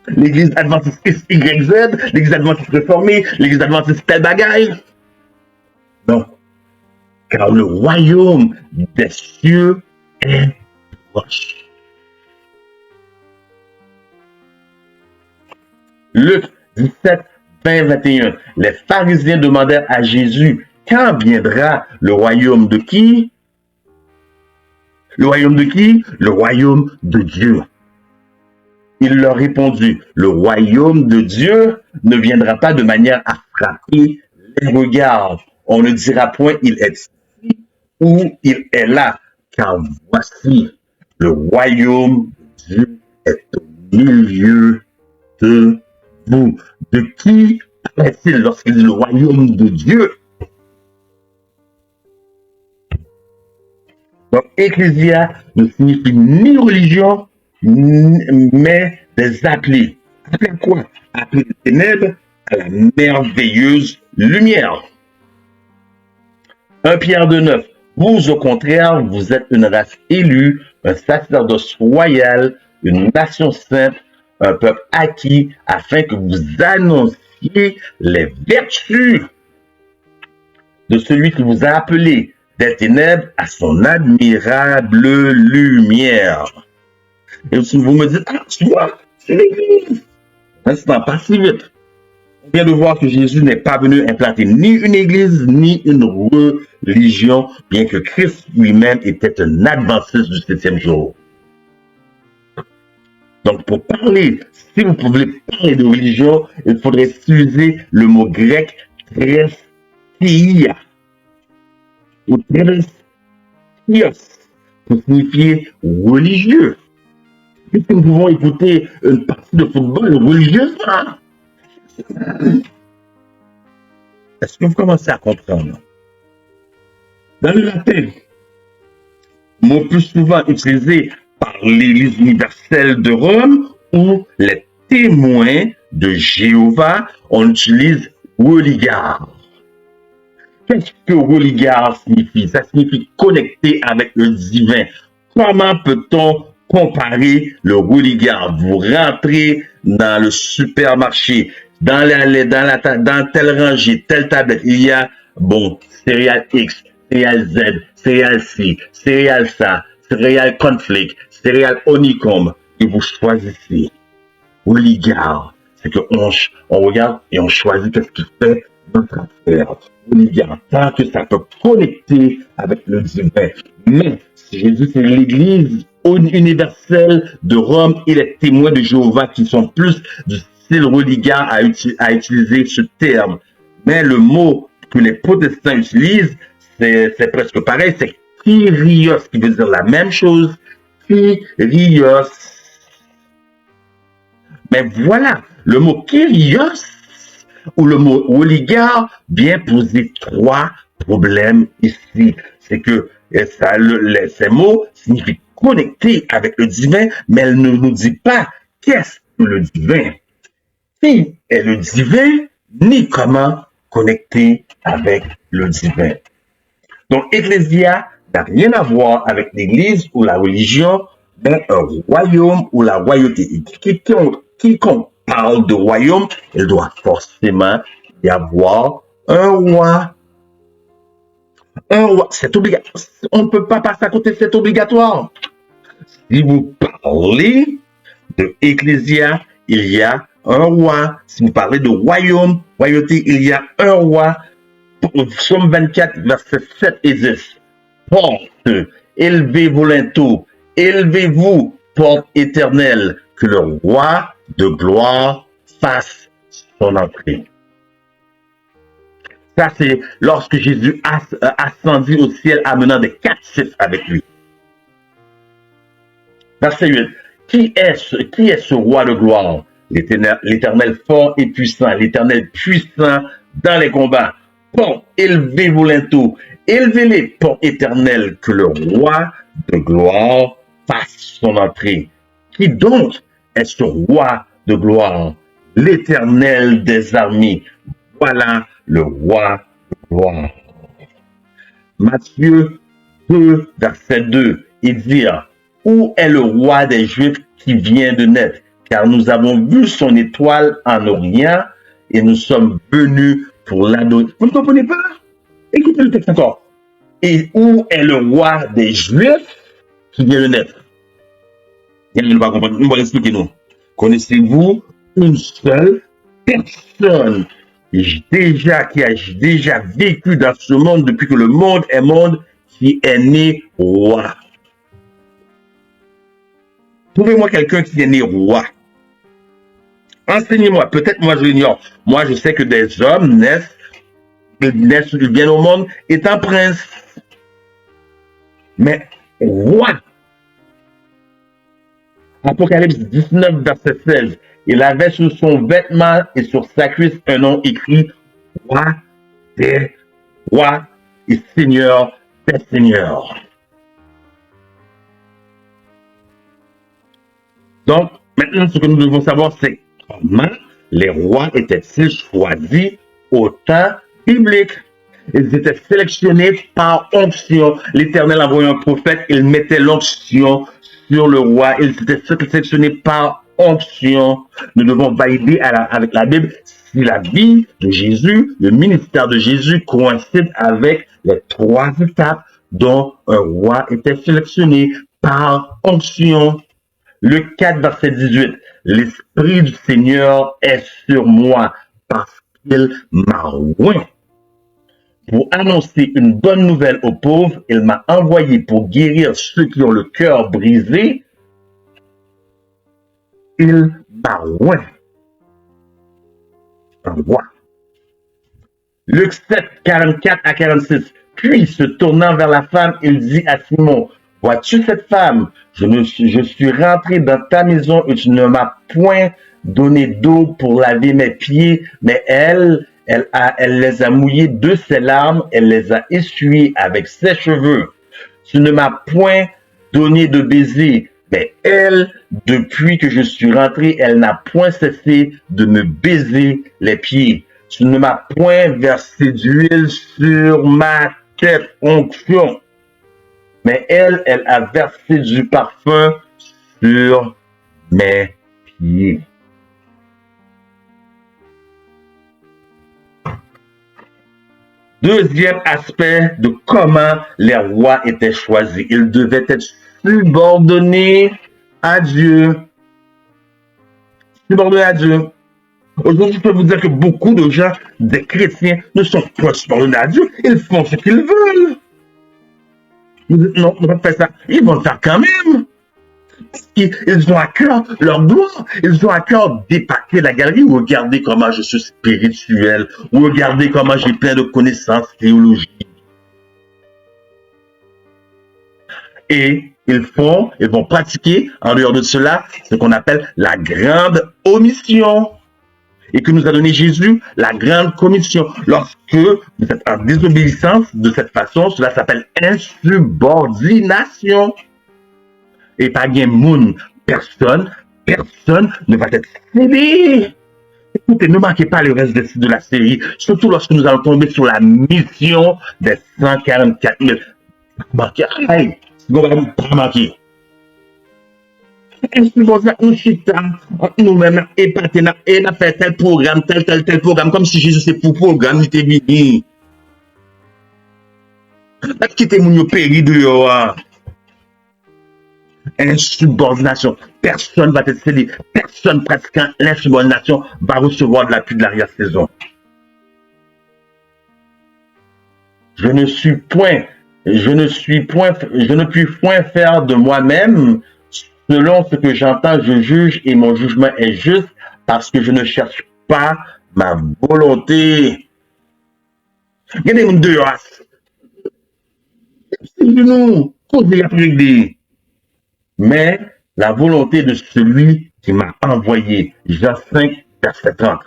l'Église adventiste XYZ, l'Église adventiste réformée, l'Église adventiste tel bagaille. Non, car le royaume des cieux est proche. Luc 17, 20, 21. Les pharisiens demandèrent à Jésus, quand viendra le royaume de qui? Le royaume de qui? Le royaume de Dieu. Il leur répondit, le royaume de Dieu ne viendra pas de manière à frapper les regards. On ne dira point, il est ici ou il est là, car voici, le royaume de Dieu est au milieu de vous. De qui parle-t-il lorsqu'il dit le royaume de Dieu? Donc, ecclésia ne signifie ni religion, mais des appelés. Appelés à quoi? Appelés des ténèbres à la merveilleuse lumière. 1 Pierre 2,9. Vous, au contraire, vous êtes une race élue, un sacerdoce royal, une nation sainte, un peuple acquis, afin que vous annonciez les vertus de celui qui vous a appelé des ténèbres à son admirable lumière. Et vous me dites, ah, tu vois, c'est l'Église. Instant, pas si vite. On vient de voir que Jésus n'est pas venu implanter ni une église, ni une religion, bien que Christ lui-même était un adventiste du 7e jour. Donc, pour parler, si vous voulez parler de religion, il faudrait utiliser le mot grec threstia ou threskios pour signifier religieux. Puisque nous pouvons écouter une partie de football religieuse, est-ce que vous commencez à comprendre? Dans le latin, mot plus souvent utilisé par l'Église universelle de Rome ou les témoins de Jéhovah, on utilise religare. Qu'est-ce que religare signifie? Ça signifie connecter avec le divin. Comment peut-on comparer le religare? Vous rentrez dans le supermarché, dans telle rangée, telle tablette, il y a, céréales X, céréales Z, céréales C, céréales ça, céréales conflict, céréales honeycomb, et vous choisissez. Religare, c'est qu'on regarde et on choisit qu'est-ce qui fait notre affaire. Religare, tant que ça peut connecter avec le divin. Mais, si Jésus c'est l'Église universelle de Rome et les témoins de Jéhovah qui sont plus du style religare à utiliser ce terme. Mais le mot que les protestants utilisent, c'est presque pareil, c'est Kyrios, qui veut dire la même chose, Kyrios. Mais voilà, le mot Kyrios ou le mot religare vient poser trois problèmes ici. C'est que ces mots signifient connecter avec le divin, mais elle ne nous dit pas qu'est-ce que le divin. Qui est le divin, ni comment connecter avec le divin. Donc, Ecclésia n'a rien à voir avec l'Église ou la religion, mais un royaume ou la royauté. Quiconque parle de royaume, il doit forcément y avoir un roi. Un roi, c'est obligatoire. On ne peut pas passer à côté, c'est obligatoire. Si vous parlez de Ecclésia, il y a un roi. Si vous parlez de royaume, royauté, il y a un roi. Psaume 24, versets 7 et 10. Porte, élevez-vous linteaux, élevez-vous, porte éternelle, que le roi de gloire fasse son entrée. Ça, c'est lorsque Jésus ascendit au ciel, amenant des captifs avec lui. Verset 8. Qui est ce roi de gloire? L'Éternel fort et puissant, l'Éternel puissant dans les combats. Porte, élevez-vous linteaux, élevez-les, porte éternelle, que le roi de gloire fasse son entrée. Qui donc est ce roi de gloire? L'Éternel des armées. Voilà le roi de gloire. Matthieu 2, verset 2, il dit, où est le roi des Juifs qui vient de naître? Car nous avons vu son étoile en Orient et nous sommes venus pour l'adorer. Vous ne comprenez pas? Écoutez le texte encore. Et où est le roi des Juifs qui vient de naître? Il ne va comprendre. Nous allons expliquer nous. Connaissez-vous une seule personne qui a déjà vécu dans ce monde depuis que le monde est monde, qui est né roi? Trouvez-moi quelqu'un qui est né roi. Enseignez-moi. Peut-être moi je l'ignore. Moi je sais que des hommes ils viennent au monde étant princes. Mais roi. Apocalypse 19, verset 16. Il avait sur son vêtement et sur sa cuisse un nom écrit roi des rois et seigneur des seigneurs. Donc, maintenant, ce que nous devons savoir, c'est comment les rois étaient-ils choisis au temps biblique. Ils étaient sélectionnés par onction. L'Éternel envoyait un prophète, il mettait l'onction sur le roi. Ils étaient sélectionnés par onction. Nous devons valider avec la Bible si la vie de Jésus, le ministère de Jésus coïncide avec les 3 étapes dont un roi était sélectionné par onction. Le 4, verset 18. L'Esprit du Seigneur est sur moi parce qu'il m'a oint. Pour annoncer une bonne nouvelle aux pauvres, il m'a envoyé pour guérir ceux qui ont le cœur brisé. Il m'a oint. Un roi. Luc 7, 44 à 46. Puis, se tournant vers la femme, il dit à Simon, vois-tu cette femme? Je suis rentré dans ta maison et tu ne m'as point donné d'eau pour laver mes pieds, mais elle les a mouillés de ses larmes, elle les a essuyés avec ses cheveux. Tu ne m'as point donné de baiser, mais elle, depuis que je suis rentré, elle n'a point cessé de me baiser les pieds. Tu ne m'as point versé d'huile sur ma tête, onction. Mais elle a versé du parfum sur mes pieds. Deuxième aspect de comment les rois étaient choisis. Ils devaient être subordonnés à Dieu. Subordonnés à Dieu. Aujourd'hui, je peux vous dire que beaucoup de gens, des chrétiens, ne sont pas subordonnés à Dieu. Ils font ce qu'ils veulent. Non, on va pas faire ça. Ils vont le faire quand même. Ils ont à cœur leur gloire. Ils ont à cœur d'épater la galerie. Regardez comment je suis spirituel. Regardez comment j'ai plein de connaissances théologiques. Et ils vont pratiquer en dehors de cela ce qu'on appelle la grande omission. Et que nous a donné Jésus, la grande commission. Lorsque vous êtes en désobéissance de cette façon, cela s'appelle insubordination. Et pas bien moun, personne ne va être cédé. Écoutez, ne marquez pas le reste de la série, surtout lorsque nous allons tomber sur la mission des 144 000. Marquez, aïe, vous ne va pas marquer. Nous chita, nous-mêmes, épaté, et on a fait tel programme, tel programme, comme si Jésus c'est pour programme, il était béni. Là, quittez mon péri dehors. Insubordination. Personne va être cédé. Personne pratiquant l'insubordination va recevoir de l'appui de l'arrière-saison. Je ne puis point faire de moi-même. Selon ce que j'entends, je juge et mon jugement est juste parce que je ne cherche pas ma volonté. Regardez mon dehors. C'est nous. Posez la prière. Mais la volonté de celui qui m'a envoyé. Jean 5, verset 30.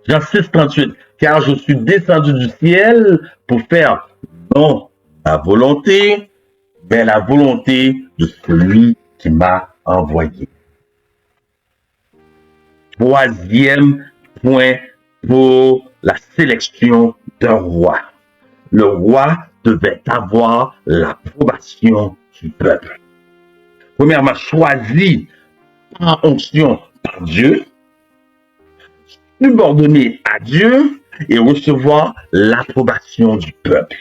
Jean 6, 38. Car je suis descendu du ciel pour faire non ma volonté, mais la volonté de celui qui m'a envoyé. Troisième point pour la sélection d'un roi. le roi devait avoir l'approbation du peuple. Premièrement, choisi par onction par Dieu, subordonné à Dieu et recevoir l'approbation du peuple.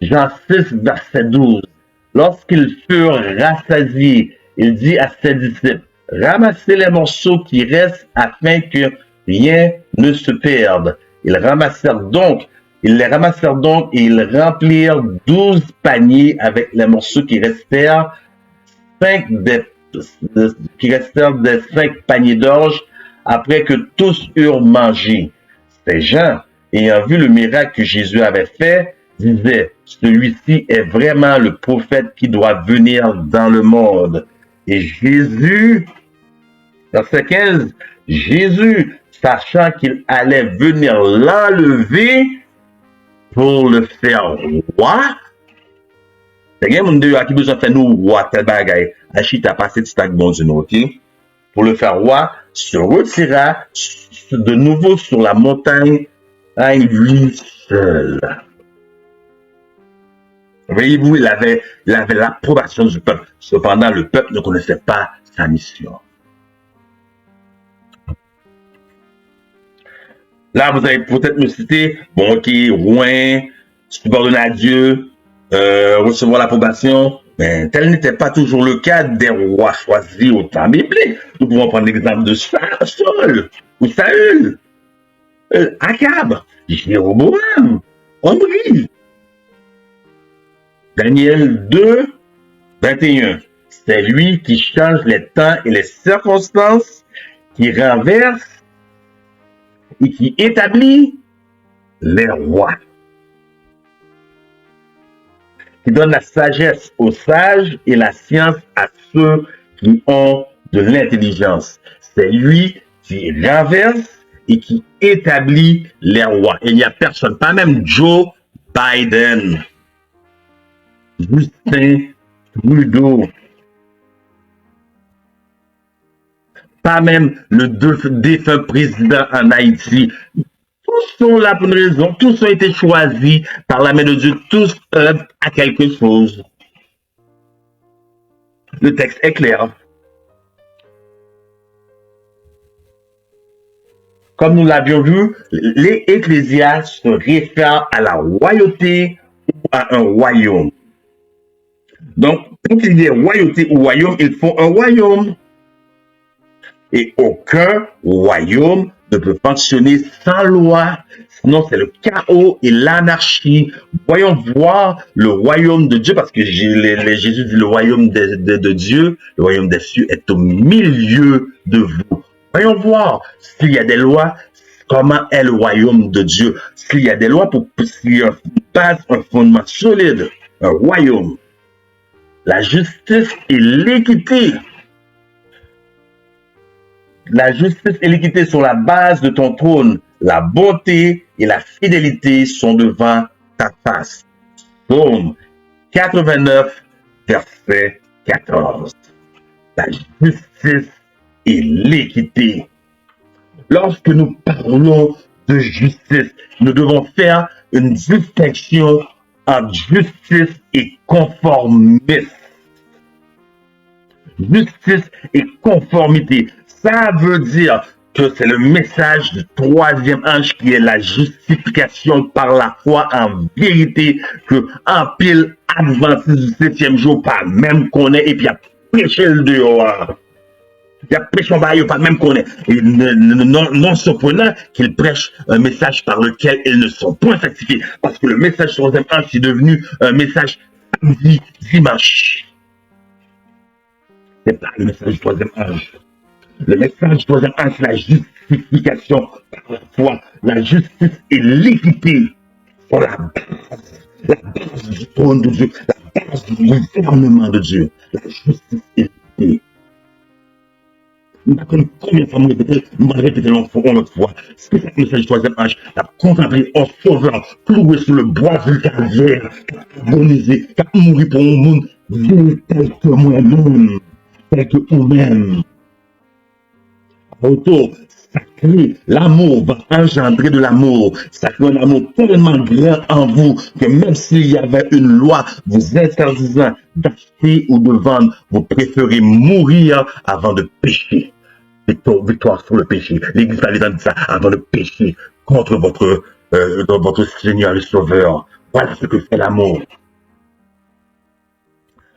Jean 6, verset 12. Lorsqu'ils furent rassasiés, il dit à ses disciples, ramassez les morceaux qui restent afin que rien ne se perde. Ils les ramassèrent donc et ils remplirent 12 paniers avec les morceaux qui restèrent, 5 des 5 paniers d'orge après que tous eurent mangé. Ces gens, ayant vu le miracle que Jésus avait fait, disaient, celui-ci est vraiment le prophète qui doit venir dans le monde. Et Jésus, verset 15, Jésus, sachant qu'il allait venir l'enlever pour le faire roi, c'est un monde qui besoin de faire nous roi tel bagay, achita passer de stade bon Dieu, ok? Pour le faire roi, se retira de nouveau sur la montagne à lui seul. Voyez-vous, il avait l'approbation du peuple. Cependant, le peuple ne connaissait pas sa mission. Là, vous allez peut-être me citer, bon, ok, Rouen, subordonné à Dieu, recevoir l'approbation, mais tel n'était pas toujours le cas des rois choisis au temps biblique. Nous pouvons prendre l'exemple de Saul, ou Saül, Akab, Jéroboam, Omri. Daniel 2, 21. C'est lui qui change les temps et les circonstances, qui renverse et qui établit les rois. Qui donne la sagesse aux sages et la science à ceux qui ont de l'intelligence. C'est lui qui renverse et qui établit les rois. Et il n'y a personne, pas même Joe Biden, Justin Trudeau, pas même le défunt président en Haïti. Tous sont là pour une raison, tous ont été choisis par la main de Dieu, tous œuvrent à quelque chose. Le texte est clair. Comme nous l'avions vu, les ecclésiastes se réfèrent à la royauté ou à un royaume. Donc, quand il dit royauté ou royaume, il faut un royaume. Et aucun royaume ne peut fonctionner sans loi, sinon c'est le chaos et l'anarchie. Voyons voir le royaume de Dieu, parce que Jésus dit le royaume de Dieu, le royaume des cieux est au milieu de vous. Voyons voir s'il y a des lois, comment est le royaume de Dieu. S'il y a des lois s'il y a une base, un fondement solide, un royaume. La justice et l'équité. La justice et l'équité sont la base de ton trône. La bonté et la fidélité sont devant ta face. Psaume 89, verset 14. La justice et l'équité. Lorsque nous parlons de justice, nous devons faire une distinction entre justice et conformisme. Justice et conformité. Ça veut dire que c'est le message du troisième ange qui est la justification par la foi en vérité que en pile adventiste du 7e jour pas même connaît et puis a prêché le dehors. Il a prêché en bas, il pas même connaît. Et non surprenant qu'il prêche un message par lequel ils ne sont point sanctifiés. Parce que le message du troisième ange est devenu un message samedi, dimanche. C'est pas le message du troisième ange. Le message du troisième ange, c'est la justification par la foi, la justice et l'équité sont la base du trône de Dieu, la base du gouvernement de Dieu, la justice et l'équité. Nous avons combien de fois nous répéter l'autre fois. C'est ça le message du troisième ange, la contempler en sauveur, cloué sur le bois du calvaire, agonisé, qui a mouru pour un monde bien tel que moi-même, tel que vous-même. Autour, sacré. L'amour va engendrer de l'amour. Ça crée un amour tellement grand en vous que même s'il y avait une loi vous interdisant d'acheter ou de vendre, vous préférez mourir avant de pécher. Victoire sur le péché. L'Église parle de ça avant de pécher contre votre Seigneur et Sauveur. Voilà ce que fait l'amour.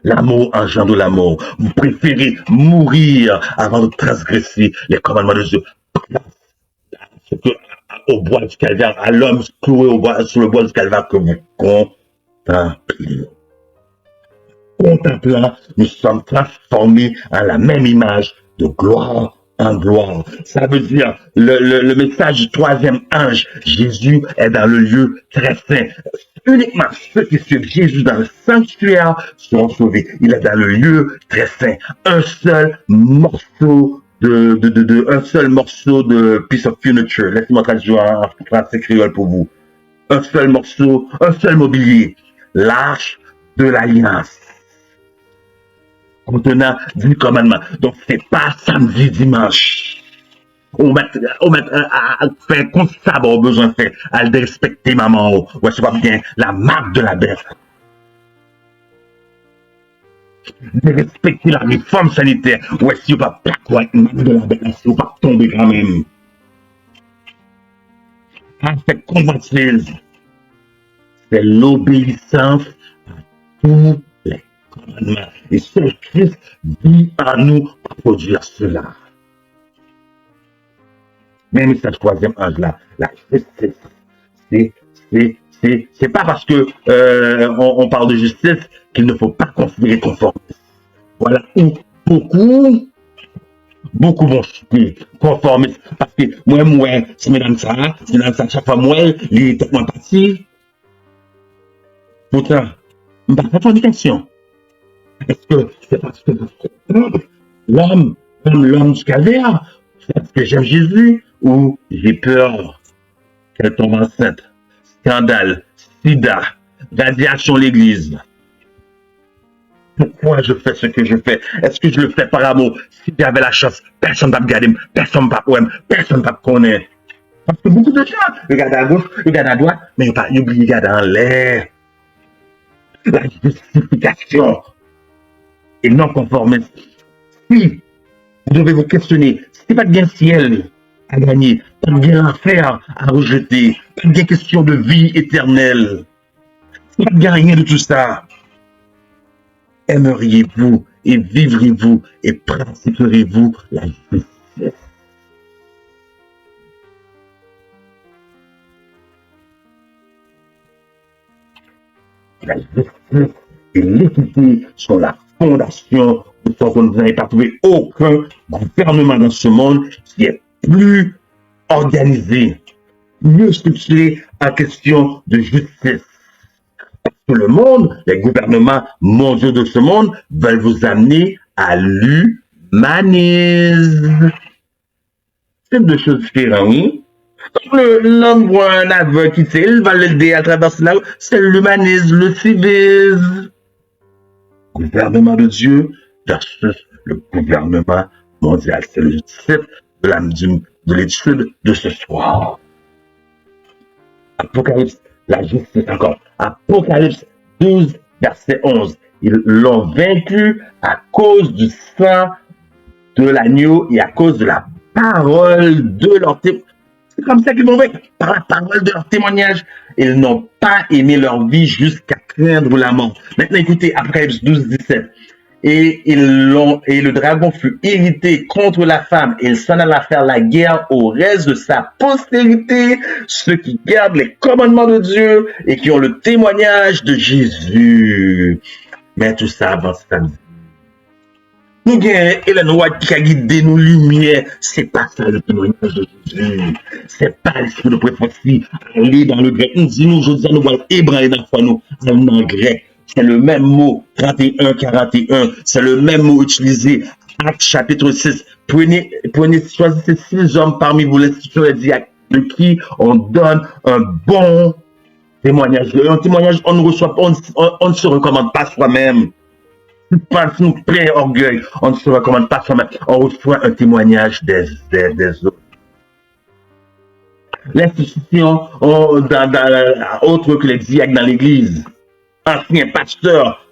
L'amour engendre l'amour. Vous préférez mourir avant de transgresser les commandements de Dieu. Au bois du calvaire, à l'homme cloué sur le bois du calvaire que vous contemplez. Contemplant, nous sommes transformés en la même image de gloire en gloire. Ça veut dire le message du troisième ange. Jésus est dans le lieu très saint. Uniquement ceux qui suivent Jésus dans le sanctuaire seront sauvés. Il est dans le lieu très saint. Un seul morceau de piece of furniture. Laissez-moi traduire en français créole pour vous. Un seul morceau, un seul mobilier. L'arche de l'alliance. Contenant 10 commandements. Donc, c'est pas samedi, dimanche. On va faire constamment au besoin de faire, à le respecter maman, ouais, c'est pas bien, la marque de la bête. De respecter la réforme sanitaire, ouais, si vous pas quoi, marque de la bête, si vous pas tomber quand même. À cette convoitise, c'est l'obéissance à tous les commandements. Et seul Christ vit en nous pour produire cela. Même cette troisième ange là, la justice, c'est pas parce que on parle de justice qu'il ne faut pas considérer conformiste. Voilà où beaucoup vont chuter conformistes parce que moi, c'est mesdames ça, chaque fois moi, il est tellement parti. Pourtant, je ne vais pas faire une question. Est-ce que c'est parce que l'homme, comme l'homme du calvaire, c'est parce que j'aime Jésus ou j'ai peur qu'elle tombe enceinte? Scandale, sida, radiation l'église. Pourquoi je fais ce que je fais? Est-ce que je le fais par amour? Si j'avais la chance, personne ne va me garder, personne ne va me personne ne va me connaître. Parce que beaucoup de gens regardent à gauche, regardent à droite, mais ils oublient de regarder en l'air. La justification et non conformiste. Si vous devez vous questionner, c'est pas bien ciel à gagner, pas bien l'enfer à rejeter, pas bien question de vie éternelle, pas bien rien de tout ça. Aimeriez-vous et vivrez-vous et pratiquerez-vous la justice? La justice et l'équité sont la fondation de ce que vous n'avez pas trouvé aucun gouvernement dans ce monde qui est plus organisé, mieux structuré en question de justice. Parce que le monde, les gouvernements mondiaux de ce monde veulent vous amener à l'humanisme. C'est deux choses différentes, oui. L'homme voit un aveugle qui sait, il va l'aider à traverser la rue. C'est l'humanisme, le civisme. Gouvernement de Dieu versus le gouvernement mondial. C'est le titre de l'étude de ce soir. Apocalypse, la justice encore. Apocalypse 12, verset 11. Ils l'ont vaincu à cause du sang de l'agneau et à cause de la parole de leur témoignage. C'est comme ça qu'ils vont vaincre, par la parole de leur témoignage. Ils n'ont pas aimé leur vie jusqu'à craindre la mort. Maintenant, écoutez, Apocalypse 12, 17. Et le dragon fut irrité contre la femme, et il s'en alla faire la guerre au reste de sa postérité, ceux qui gardent les commandements de Dieu et qui ont le témoignage de Jésus. Mais tout ça avant samedi. Nous avons Ellen White qui a guidé nos lumières. C'est pas ça le témoignage de Jésus. C'est pas l'esprit de prophétie. Aller dans le grec. Nous disons aujourd'hui, nous voyons ébranler dans la foi, nous, en grec. C'est le même mot, 31-41. C'est le même mot utilisé. Acte chapitre 6. Choisissez 6 hommes parmi vous, l'Institution est dit, de qui on donne un bon témoignage. Un témoignage, on ne se recommande pas soi-même. Pas nous plein orgueil, on ne se recommande pas soi-même. On reçoit un témoignage des autres. L'institution autre que les diacres dans l'église, anciens pasteurs,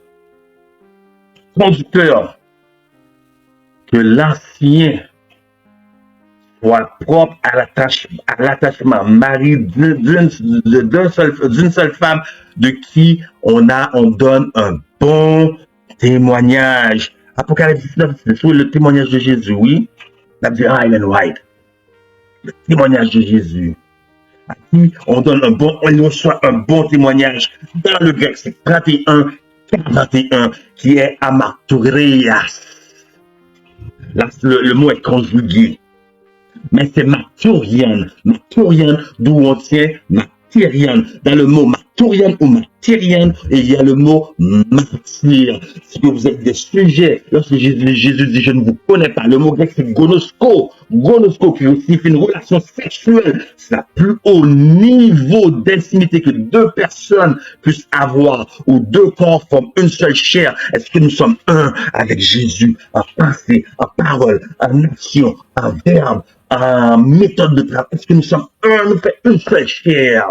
conducteurs, que l'ancien soit propre à l'attachement mari d'une seule femme de qui on donne un bon témoignage. Apocalypse 19, c'est sur le témoignage de Jésus, oui. On a dit Ellen White. Le témoignage de Jésus. À qui on reçoit un bon témoignage. Dans le grec, c'est 31, qui est amartorias. Là, le mot est conjugué. Mais c'est maturian, d'où on tient matérian. Dans le mot maturian ou matérian, il y a le mot martyr. Si vous êtes des sujets, lorsque Jésus dit je ne vous connais pas, le mot grec c'est gonosko, qui signifie une relation sexuelle. C'est le plus haut niveau d'intimité que deux personnes puissent avoir, ou deux corps forment une seule chair. Est-ce que nous sommes un avec Jésus en pensée, en parole, en action, en verbe, en méthode de travail? Est-ce que nous sommes un, nous faisons une seule chair?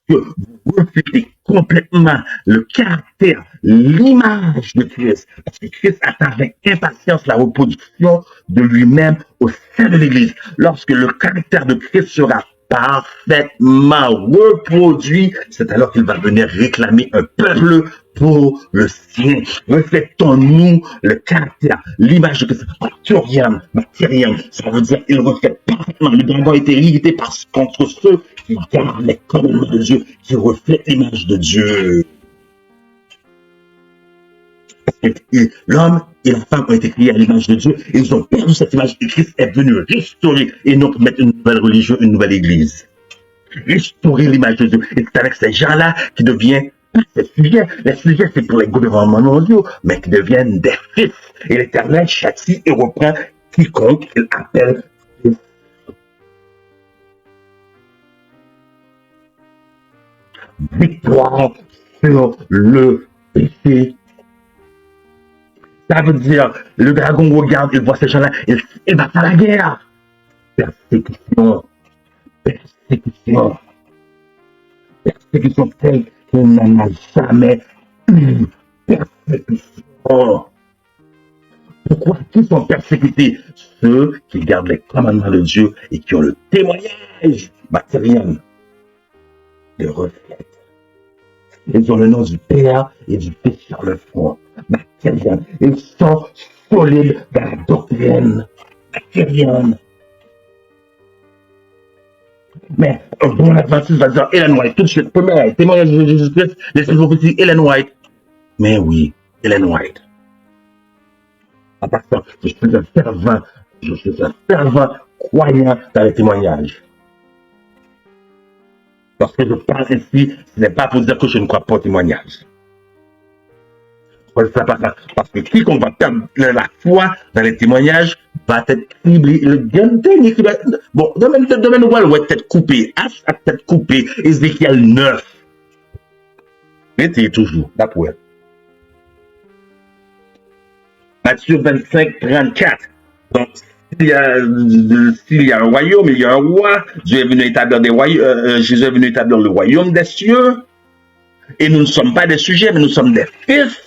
Que vous reflétez complètement le caractère, l'image de Christ. Parce que Christ attend avec impatience la reproduction de lui-même au sein de l'Église. Lorsque le caractère de Christ sera parfaitement reproduit, c'est alors qu'il va venir réclamer un peuple pour le sien. Reflétons-nous le caractère, l'image de Christ. Matériel, ça veut dire qu'il reflète parfaitement. Le dragon a été irrité contre ceux qui gardent les commandements de Dieu, qui reflètent l'image de Dieu. L'homme et la femme ont été créés à l'image de Dieu et ils ont perdu cette image et Christ est venu restaurer et non mettre une nouvelle religion, une nouvelle église. Restaurer l'image de Dieu. Et c'est avec ces gens-là qui deviennent pas ces sujets. Les sujets, c'est pour les gouvernements mondiaux, mais qui deviennent des fils. Et l'Éternel châtie et reprend quiconque il appelle fils. Victoire sur le péché. Ça veut dire, le dragon regarde, il voit ces gens-là, il va faire la guerre. Persécution telle qu'il n'en a jamais eu. Persécution. Pourquoi qui sont persécutés? Ceux qui gardent les commandements de Dieu et qui ont le témoignage matériel de reflète. Ils ont le nom du Père et du Fils sur le front. Matériel. Ils sont solides dans la doctrine matérielle. Mais un bon adventiste va dire Ellen White tout de suite. Premier témoignage de Jésus-Christ, laissez-vous petit Ellen White. Mais oui, Ellen White. En passant, je suis un fervent croyant dans les témoignages. Lorsque je parle ici, ce n'est pas pour dire que je ne crois pas au témoignage. Parce que quiconque va perdre la foi dans les témoignages va être criblé. Le dernier qui va... Bon, domaine va être coupé. H a peut-être coupé. Ézéchiel 9. Mettez toujours, d'après. Matthieu 25, 34. Donc, s'il y a un royaume, il y a un roi. Dieu est venu établir des royaumes. Jésus est venu établir le royaume des cieux. Et nous ne sommes pas des sujets, mais nous sommes des fils.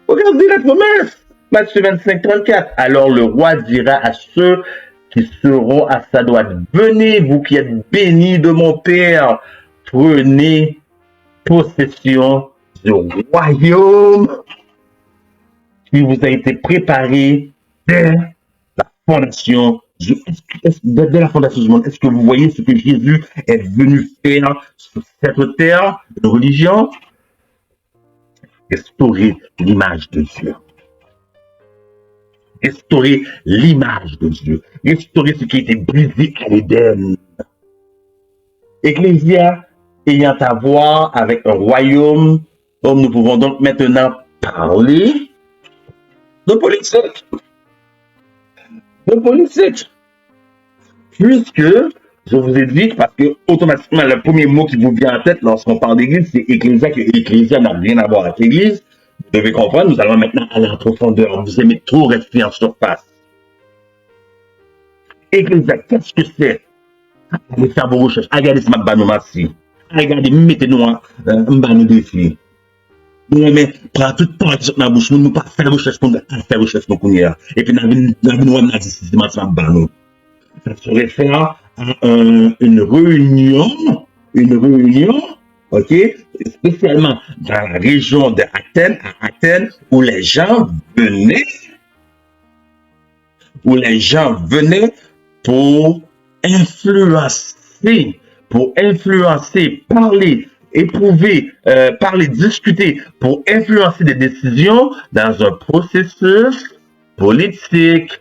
Regardez la promesse. Matthieu 25, 34. Alors le roi dira à ceux qui seront à sa droite, venez, vous qui êtes bénis de mon Père, prenez possession du royaume qui vous a été préparé dès la fondation du monde. Est-ce que vous voyez ce que Jésus est venu faire sur cette terre de religion? Restaurer l'image de Dieu. Restaurer l'image de Dieu. Restaurer ce qui a été brisé à l'Éden. Ecclésia ayant à voir avec un royaume, donc nous pouvons donc maintenant parler de politique. Puisque, je vous ai dit, parce que automatiquement, le premier mot qui vous vient en tête lorsqu'on parle d'église, c'est ecclésia, que ecclésia n'a rien à voir avec l'église. Vous devez comprendre, nous allons maintenant aller en profondeur. Vous aimez trop rester en surface. Ecclésia, qu'est-ce que c'est? Allez faire vos recherches. Regardez ce m'a nous merci. Regardez, mettez-nous en nous défi. Nous, mais, prends tout le temps avec la bouche, nous pas faire recherche pour faire recherche pour qu'on y a. Et puis, nous, dit systématiquement, nous. Ça se réfère à une réunion, ok, spécialement dans la région d'Athènes, à Athènes, où les gens venaient pour influencer, parler, éprouver, discuter, pour influencer des décisions dans un processus politique.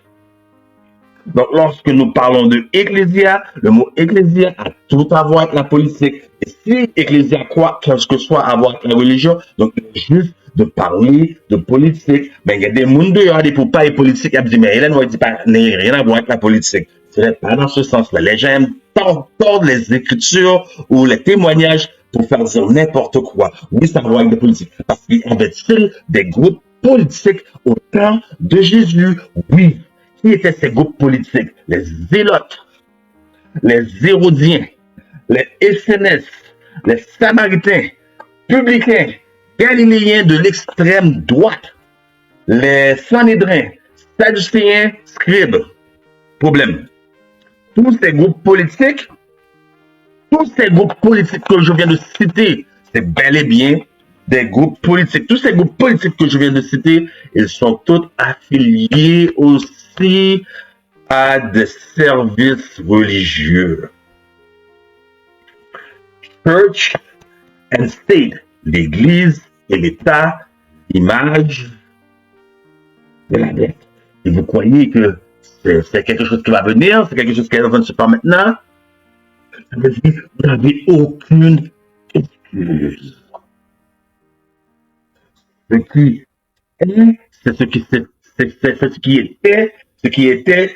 Donc, lorsque nous parlons de ecclésia, le mot ecclésia a tout à voir avec la politique. Et si ecclésia quoi, quelque chose que soit à voir avec la religion, donc juste de parler de politique, ben il y a des mondes dehors, des pour pas et politique, ils disent mais Hélène, on dit pas rien à voir avec la politique. Ce n'est pas dans ce sens-là. Les gens aiment tordre les écritures ou les témoignages pour faire dire n'importe quoi. Oui, ça a à voir avec la politique. Parce qu'il y avait-il des groupes politiques au temps de Jésus? Oui. Qui étaient ces groupes politiques? Les Zélotes, les Hérodiens, les Essénes, les Samaritains, Publicains, Galiléens de l'extrême droite, les Sanhédrins, Sadducéens, Scribes. Problème. Tous ces groupes politiques que je viens de citer, c'est bel et bien des groupes politiques. Tous ces groupes politiques que je viens de citer, ils sont tous affiliés aussi à des services religieux. Church and state, l'Église et l'État, l'image de la bête. Et vous croyez que c'est quelque chose qui va venir, c'est quelque chose qui est en train de se faire maintenant? Ça veut dire que vous n'avez aucune excuse. Ce qui est, c'est ce qui était,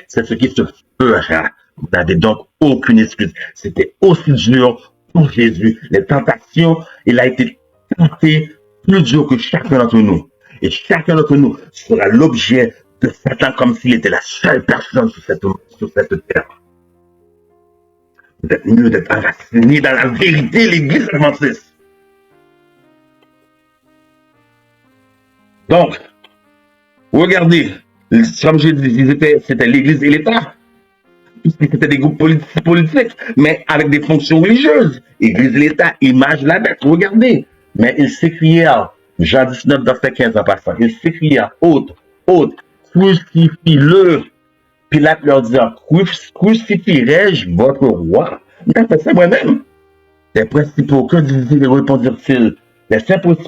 c'est ce qui se fera. Vous n'avez donc aucune excuse. C'était aussi dur pour Jésus. Les tentations, il a été tenté plus dur que chacun d'entre nous. Et chacun d'entre nous sera l'objet de Satan comme s'il était la seule personne sur cette terre. Vous êtes mieux d'être enraciné dans la vérité, l'Église adventiste. Donc, regardez, comme je disais, c'était l'Église et l'État. C'était des groupes politiques, mais avec des fonctions religieuses. L'Église et l'État, image de la bête, regardez. Mais il s'écriait, Jean 19, verset 15 en passant, il s'écriait, hôte, crucifie-le. Pilate leur dit, crucifierai-je votre roi? Mais c'est moi-même. Les principaux, que répondirent-ils? Les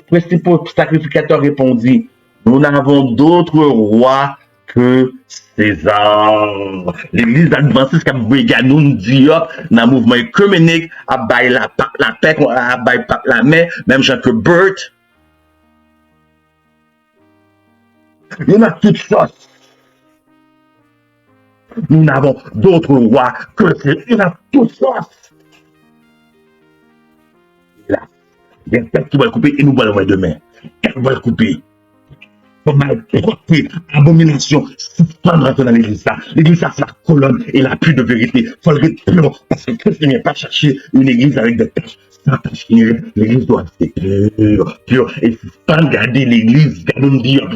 principaux sacrificateurs répondit, nous n'avons d'autre roi que César. L'Église adventiste qui a brigade nous dit dans le mouvement œcuménique, a baillé la paix, a baillé la main, même Jean que Bert. Il y en a toutes sortes. Nous n'avons d'autre roi que César. Il y en a toutes sortes. Là, il y a quelqu'un qui va le couper et nous allons le voir demain. Quelqu'un va le couper. Malpropreté, abomination, c'est pas rentrer dans l'église ça. L'église ça, c'est la colonne et la pluie de vérité. Il faut le être pur, parce que Christ ne vient pas chercher une église avec des tâches. Sans tâches, l'église doit être pure. Et si pas regarder l'église, regardez-nous dire,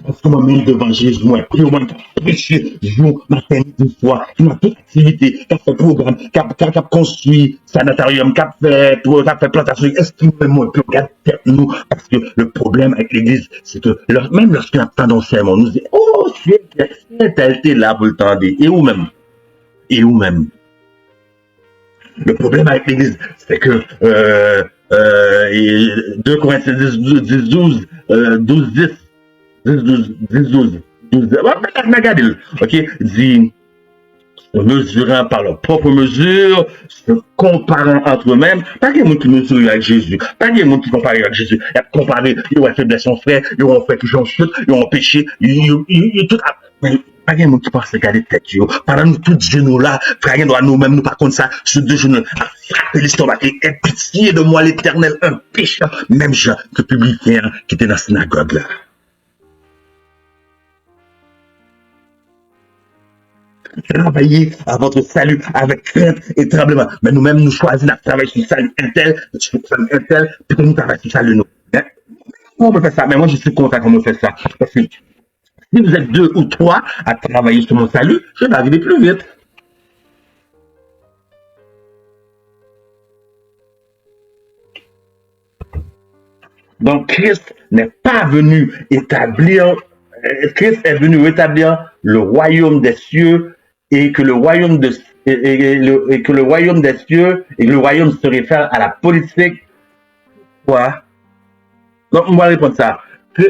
parce qu'on m'a mis devant Jésus, moi, pur, moi, prêcher, jour, matin, midi, soir, qui n'a toute activité, qui a fait programme, qui a construit sanatorium, qui a fait plantation, estimez-moi, puis regardez-nous, parce que le problème avec l'église, c'est que même lorsqu'on attend dans le sermon, on nous dit, oh, c'est là pour le tendre. Et où même? Le problème avec l'église, c'est que 2 Corinthiens 12, regardez-le, ok, dit, mesurant par leur propre mesure, se comparant entre eux-mêmes. Pas qu'il y ait monde qui mesure avec Jésus. Pas qu'il y ait monde qui compare avec Jésus. Il y a comparé, il y a faiblesse son frère, il y a fait que j'en chute, il y a péché, il y a tout. Pas qu'il y ait monde qui pense regarder tête, pendant nous tous genoux là, frère, nous-mêmes, nous pas comme ça, sur 2 genoux, à frapper l'estomac, et pitié de moi l'éternel, un pécheur, même Jean, que publicain, qui était dans la synagogue là. travailler à votre salut avec crainte et tremblement. Mais nous-mêmes, nous choisissons de travailler sur le salut sur le salut intel, puis que nous travaillons sur le salut nous. Hein? On peut faire ça, mais moi, je suis content qu'on me fait ça. Parce que si vous êtes 2 ou 3 à travailler sur mon salut, je vais arriver plus vite. Donc, Christ n'est pas venu établir, Christ est venu rétablir le royaume des cieux et que le royaume des cieux et que le royaume se réfère à la politique. Quoi? Donc, on va répondre ça.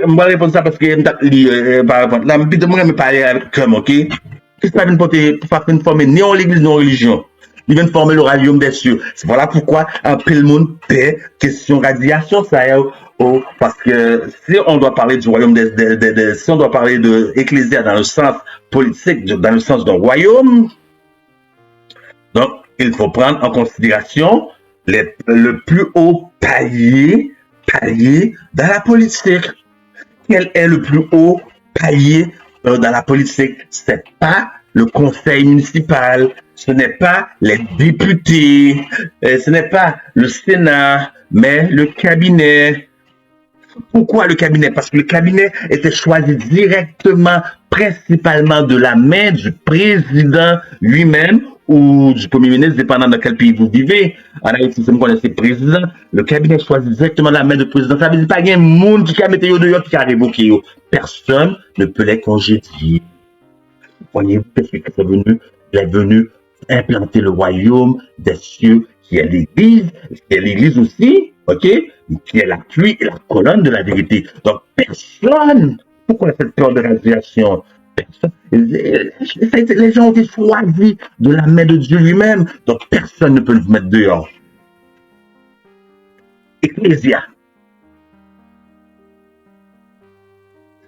On va répondre ça parce que là, je vais parler avec comme, ok? Christ n'est pas venu former ni en l'église ni en religion. Il vient de former le royaume des cieux. C'est voilà pourquoi un peu le monde paie question radiation, ça est. Oh, parce que si on doit parler du royaume si on doit parler de ecclésia dans le sens politique, dans le sens d'un royaume, donc il faut prendre en considération le plus haut palier dans la politique. Quel est le plus haut palier dans la politique? C'est pas le conseil municipal, ce n'est pas les députés, ce n'est pas le Sénat, mais le cabinet. Pourquoi le cabinet? Parce que le cabinet était choisi directement, principalement de la main du président lui-même ou du premier ministre, dépendant de quel pays vous vivez. En Haïti, c'est moi qui connais président. Le cabinet choisit directement la main du président. Ça veut dire pas qu'il y a un monde qui a mis dehors, qui a révoqué. Personne ne peut les congédier. Voyez-vous, qu'est-ce que c'est venu? Il est venu implanter le royaume des cieux, qui est l'église aussi, ok? Qui est l'appui et la colonne de la vérité. Donc, personne, pourquoi cette peur de radiation? Personne, les gens ont été choisis de la main de Dieu lui-même, donc personne ne peut le mettre dehors. Ecclésia,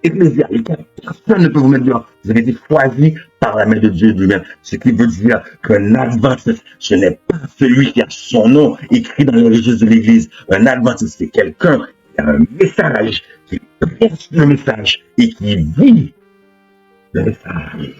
personne ne peut vous mettre dehors. Vous avez été choisi par la main de Dieu lui-même. Ce qui veut dire qu'un adventiste, ce n'est pas celui qui a son nom écrit dans les registres de l'Église. Un adventiste, c'est quelqu'un qui a un message, qui prêche le message et qui vit le message.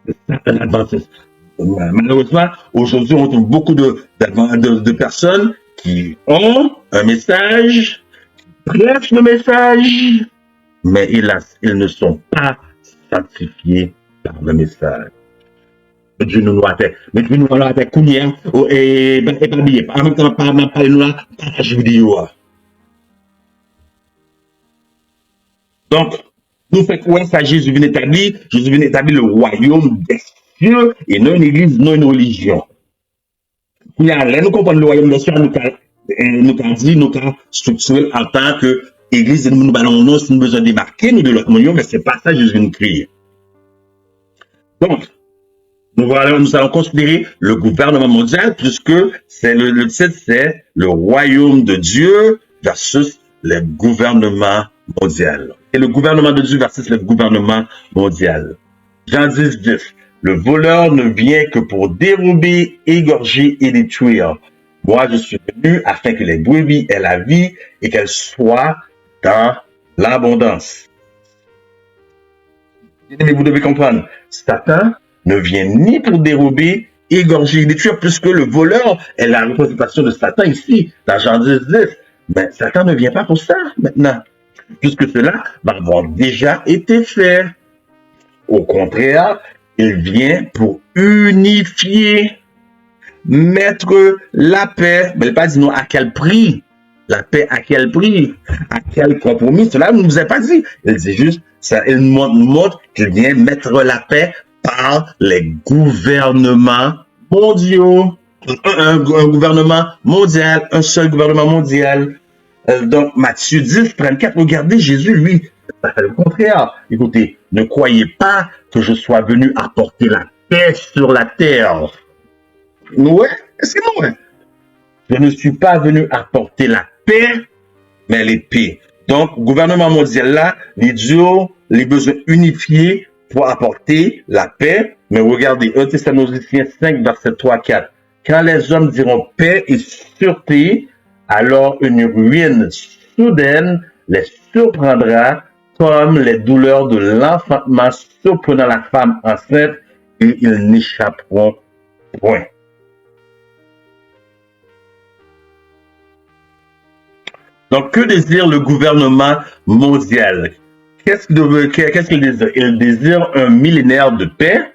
C'est ça, un adventiste. Malheureusement, aujourd'hui, on trouve beaucoup de personnes qui ont un message, qui prêchent le message, mais hélas, ils ne sont pas sanctifiés par le message. Dieu nous l'a fait. Mais Dieu nous l'a fait combien? Et pas bien. En même temps, pas nous là, partage vidéo. Donc, nous fait quoi ça? Jésus vient établir le royaume des cieux et non une église, non une religion. Là, nous comprenons le royaume des cieux, nous avons structuré en tant que église, nous allons si nous besoin de démarquer, nous de l'autre monde, mais c'est pas ça que Jésus nous crie. Donc, nous allons considérer le gouvernement mondial, puisque c'est le titre, c'est le royaume de Dieu versus le gouvernement mondial. Et le gouvernement de Dieu versus le gouvernement mondial. Jean 10, le voleur ne vient que pour dérober, égorger et détruire. Moi, je suis venu afin que les brebis aient la vie et qu'elles soient dans l'abondance. Mais vous devez comprendre, Satan ne vient ni pour dérober, égorger et détruire, puisque le voleur est la représentation de Satan ici, dans Jean 10. Mais Satan ne vient pas pour ça maintenant, puisque cela va avoir déjà été fait. Au contraire, il vient pour unifier, mettre la paix. Mais il n'a pas dit non à quel prix. La paix à quel prix? À quel compromis? Cela ne nous a pas dit. Il dit juste, ça, il montre qu'il vient mettre la paix par les gouvernements mondiaux. Un gouvernement mondial, un seul gouvernement mondial. Donc, Matthieu 10, 34, regardez, Jésus, lui, le contraire. Écoutez, ne croyez pas que je sois venu apporter la paix sur la terre. Ouais, c'est moi. Je ne suis pas venu apporter la paix, mais l'épée. Donc, gouvernement mondial là, les besoins unifiés pour apporter la paix. Mais regardez, 1 Thessaloniciens 5, verset 3-4. Quand les hommes diront paix et sûreté, alors une ruine soudaine les surprendra comme les douleurs de l'enfantement surprenant la femme enceinte, et ils n'échapperont point. Donc, que désire le gouvernement mondial? Qu'est-ce qu'il désire? Il désire un millénaire de paix,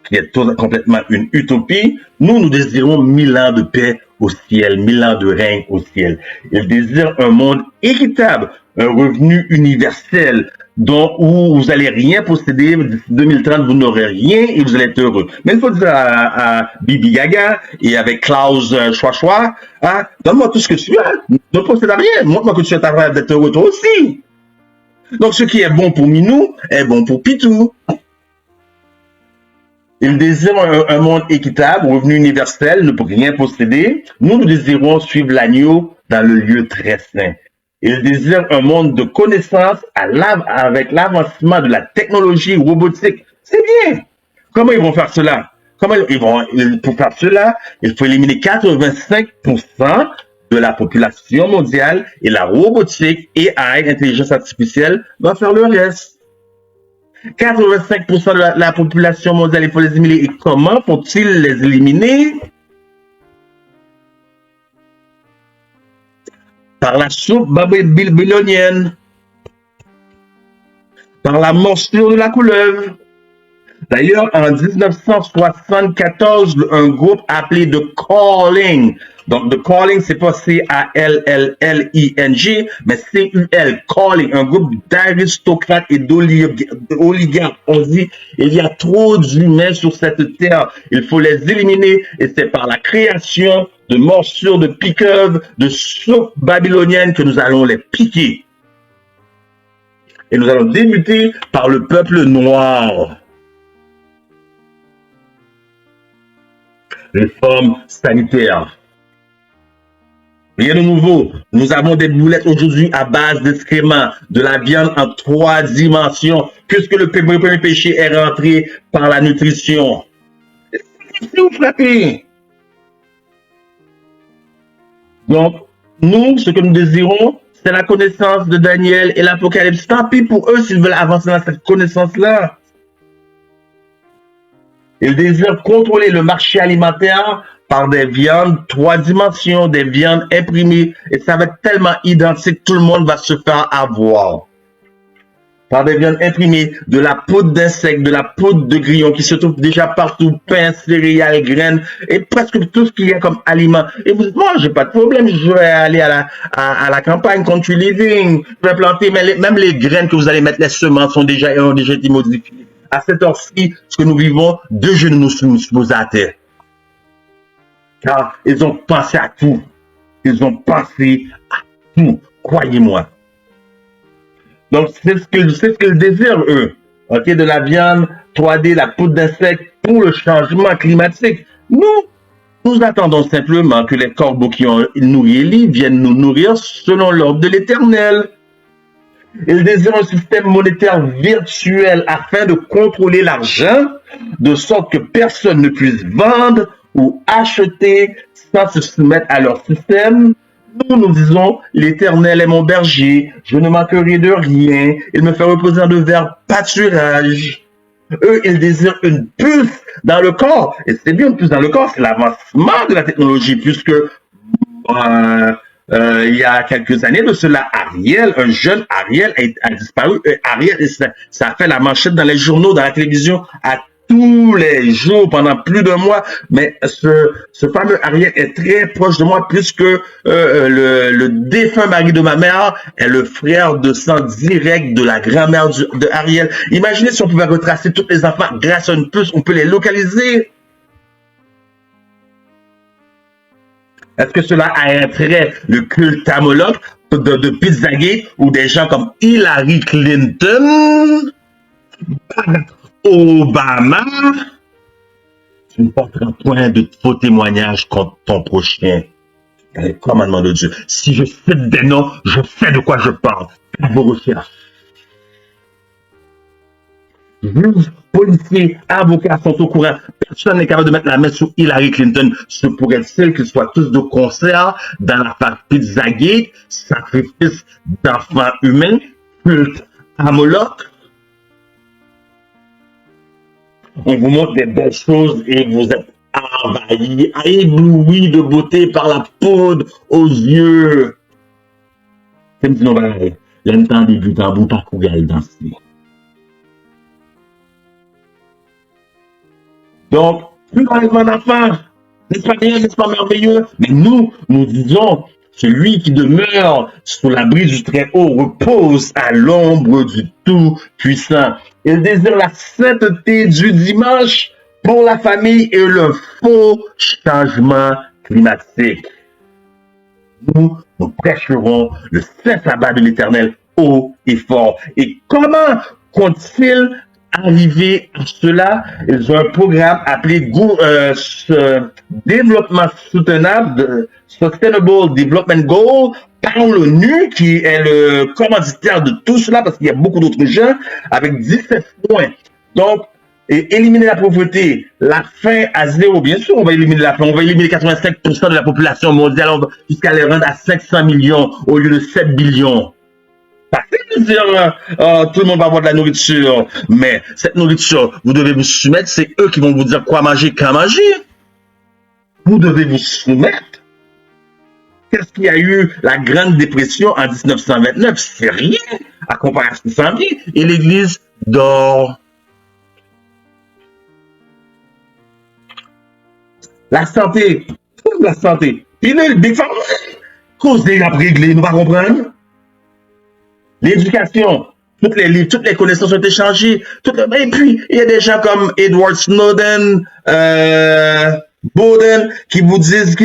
qui est complètement une utopie. Nous désirons 1000 ans de paix au ciel, 1000 ans de règne au ciel. Il désire un monde équitable, un revenu universel, où vous allez rien posséder, d'ici 2030, vous n'aurez rien et vous allez être heureux. Mais il faut dire à Bibi Gaga et avec Klaus Schwab, hein, donne-moi tout ce que tu as, ne possède rien, montre-moi que tu es capable d'être heureux toi aussi. Donc ce qui est bon pour Minou est bon pour Pitou. Il désire un monde équitable, revenu universel, ne peut rien posséder. Nous désirons suivre l'agneau dans le lieu très saint. Il désire un monde de connaissances avec l'avancement de la technologie robotique. C'est bien. Comment ils vont faire cela? Pour faire cela, il faut éliminer 85% de la population mondiale et la robotique, AI, intelligence artificielle, va faire le reste. 85% de la population mondiale, il faut les éliminer. Et comment font-ils les éliminer? Par la soupe babylonienne, par la morsure de la couleuvre. D'ailleurs, en 1974, un groupe appelé The Calling. Donc, The Calling, c'est pas C-A-L-L-L-I-N-G, mais C-U-L, Calling, un groupe d'aristocrates et d'oligarques. On dit, il y a trop d'humains sur cette terre, il faut les éliminer, et c'est par la création de morsures de piqueuves, de soupe babylonienne que nous allons les piquer. Et nous allons débuter par le peuple noir. Réforme sanitaire. Rien de nouveau. Nous avons des boulettes aujourd'hui à base d'excréments, de la viande en 3 dimensions, puisque le premier péché est rentré par la nutrition. C'est vous frappez. Donc, nous, ce que nous désirons, c'est la connaissance de Daniel et l'Apocalypse. Tant pis pour eux s'ils veulent avancer dans cette connaissance-là. Ils désirent contrôler le marché alimentaire par des viandes 3 dimensions, des viandes imprimées. Et ça va être tellement identique, tout le monde va se faire avoir. Par des viandes imprimées, de la poudre d'insectes, de la poudre de grillons qui se trouve déjà partout, pain, céréales, graines, et presque tout ce qu'il y a comme aliment. Et vous dites, moi, j'ai pas de problème, je vais aller à la campagne, country living, je vais planter, mais même les graines que vous allez mettre, les semences ont déjà été modifiées. À cette heure-ci, ce que nous vivons, 2 genoux nous sommes posés à terre. Car ils ont pensé à tout. Ils ont pensé à tout. Croyez-moi. Donc, c'est ce qu'ils désirent, eux. Ok, de la viande 3D, la poudre d'insectes pour le changement climatique. Nous attendons simplement que les corbeaux qui ont nourri Élie viennent nous nourrir selon l'ordre de l'Éternel. Ils désirent un système monétaire virtuel afin de contrôler l'argent, de sorte que personne ne puisse vendre ou acheter sans se soumettre à leur système. Nous disons, l'Éternel est mon berger, je ne manquerai de rien, il me fait reposer dans de verts pâturages. Eux, ils désirent une puce dans le corps. Et c'est bien une puce dans le corps, c'est l'avancement de la technologie, puisque il y a quelques années de cela, un jeune Ariel a disparu. Ariel, ça a fait la manchette dans les journaux, dans la télévision, à tous les jours, pendant plus d'un mois. Mais ce fameux Ariel est très proche de moi, puisque le défunt mari de ma mère est le frère de sang direct de la grand-mère de Ariel. Imaginez si on pouvait retracer tous les enfants grâce à une puce, on peut les localiser. Est-ce que cela arrêterait le culte à Moloch de Pizzagate ou des gens comme Hillary Clinton, Barack Obama? Tu ne porteras point de faux témoignages contre ton prochain. Dans les commandements de Dieu. Si je cite des noms, je sais de quoi je parle. Faites vos recherches. juges, policiers, avocats sont au courant. Personne n'est capable de mettre la main sur Hillary Clinton. Se pourrait-il qu'ils soient tous de concert dans l'affaire Pizzagate, sacrifice d'enfants humains, culte à Moloch? On vous montre des belles choses et vous êtes envahis, éblouis de beauté par la poudre aux yeux. C'est une nouvelle. Il y a une temps début dans vous par courir danser. Donc, plus d'enlèvement d'enfants. N'est-ce pas bien, n'est-ce pas merveilleux? Mais nous disons, celui qui demeure sous l'abri du Très-Haut repose à l'ombre du Tout-Puissant. Il désire la sainteté du dimanche pour la famille et le faux changement climatique. Nous prêcherons le saint sabbat de l'Éternel haut et fort. Et comment compte-t-il arriver à cela? Ils ont un programme appelé développement soutenable, Sustainable Development Goal, par l'ONU, qui est le commanditaire de tout cela, parce qu'il y a beaucoup d'autres gens, avec 17 points. Donc, éliminer la pauvreté, la faim à zéro. Bien sûr, on va éliminer la faim. On va éliminer 85% de la population mondiale jusqu'à les rendre à 500 millions au lieu de 7 billions. Pas de dire tout le monde va avoir de la nourriture, mais cette nourriture, vous devez vous soumettre. C'est eux qui vont vous dire quoi manger, quand manger. Vous devez vous soumettre. Qu'est-ce qu'il y a eu la Grande Dépression en 1929? C'est rien à comparer à ce qui s'en vient. Et l'Église dort. La santé. La santé. Il est des femmes. Cause des réglées, nous va comprendre. L'éducation. Toutes les livres, toutes les connaissances ont été changées. Et puis, il y a des gens comme Edward Snowden, Bowden, qui vous disent,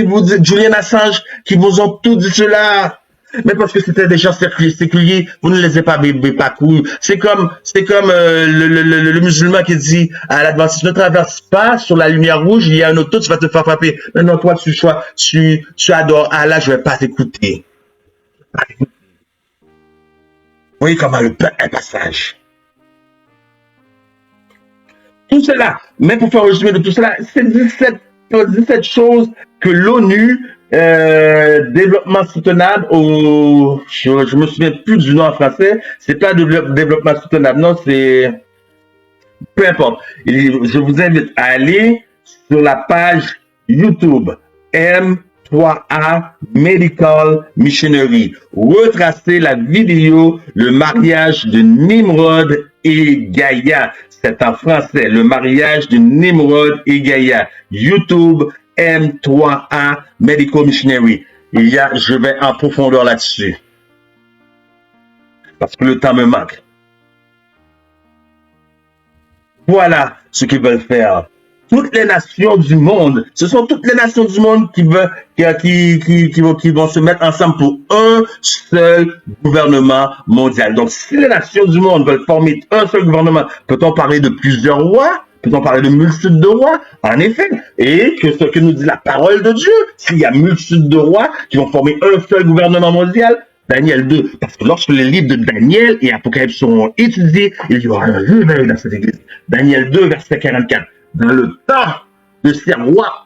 Julian Assange, qui vous ont tout dit cela. Mais parce que c'était des gens séculiers, vous ne les avez pas parcouru. C'est comme le musulman qui dit à l'adventiste, ne traverse pas sur la lumière rouge, il y a un auto, tu vas te faire frapper. Maintenant, toi, tu adores Allah, je vais pas t'écouter. Vous voyez comment le peuple est passage. Tout cela, même pour faire un résumé de tout cela, c'est 17 choses que l'ONU, développement soutenable, je me souviens plus du nom en français, c'est pas développement soutenable, non, c'est, peu importe. Je vous invite à aller sur la page YouTube, M3A Medical Missionary, retracer la vidéo, le mariage de Nimrod et Gaïa. C'est en français, le mariage de Nimrod et Gaïa. YouTube, M3A Medical Missionary. Je vais en profondeur là-dessus. Parce que le temps me manque. Voilà ce qu'ils veulent faire. Toutes les nations du monde, ce sont toutes les nations du monde qui vont se mettre ensemble pour un seul gouvernement mondial. Donc, si les nations du monde veulent former un seul gouvernement, peut-on parler de plusieurs rois? Peut-on parler de multitude de rois? En effet. Et que ce que nous dit la parole de Dieu, s'il y a multitude de rois qui vont former un seul gouvernement mondial, Daniel 2, parce que lorsque les livres de Daniel et Apocalypse seront étudiés, il y aura un réveil dans cette église. Daniel 2, verset 44. Dans le temps de ces rois.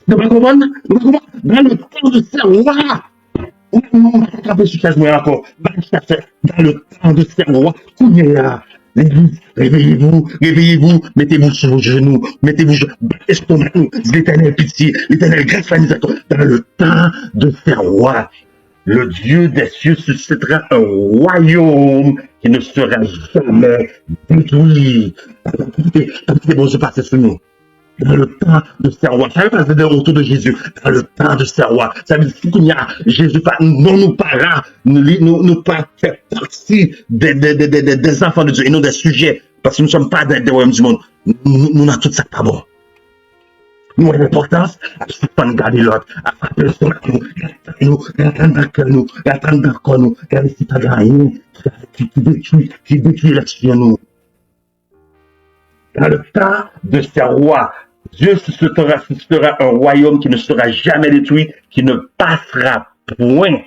Vous pouvez comprendre? Dans le temps de ces rois. Dans le temps de ces rois. L'église, réveillez-vous, mettez-vous sur vos genoux, estomac-nous, l'Éternel pitié, l'Éternel grâce à nous. Dans le temps de ces rois, le Dieu des cieux suscitera un royaume qui ne sera jamais détruit. Écoutez, bon, je passe sur nous. Dans le temps de ces rois, ça veut pas dire autour de Jésus, dans le temps de ces rois, ça veut dire qu'il y a Jésus, non nous pas là, nous pas fait partie des enfants de Dieu et non des sujets, parce que nous ne sommes pas des royaumes du monde. Nous avons tout ça pas bon. Nous avons l'importance à ne pas garder l'autre, à frapper le stomac, à attendre dans nous, car ici pas rien qui détruit l'action nous. Dans le temps de ces rois, Dieu suscitera un royaume qui ne sera jamais détruit, qui ne passera point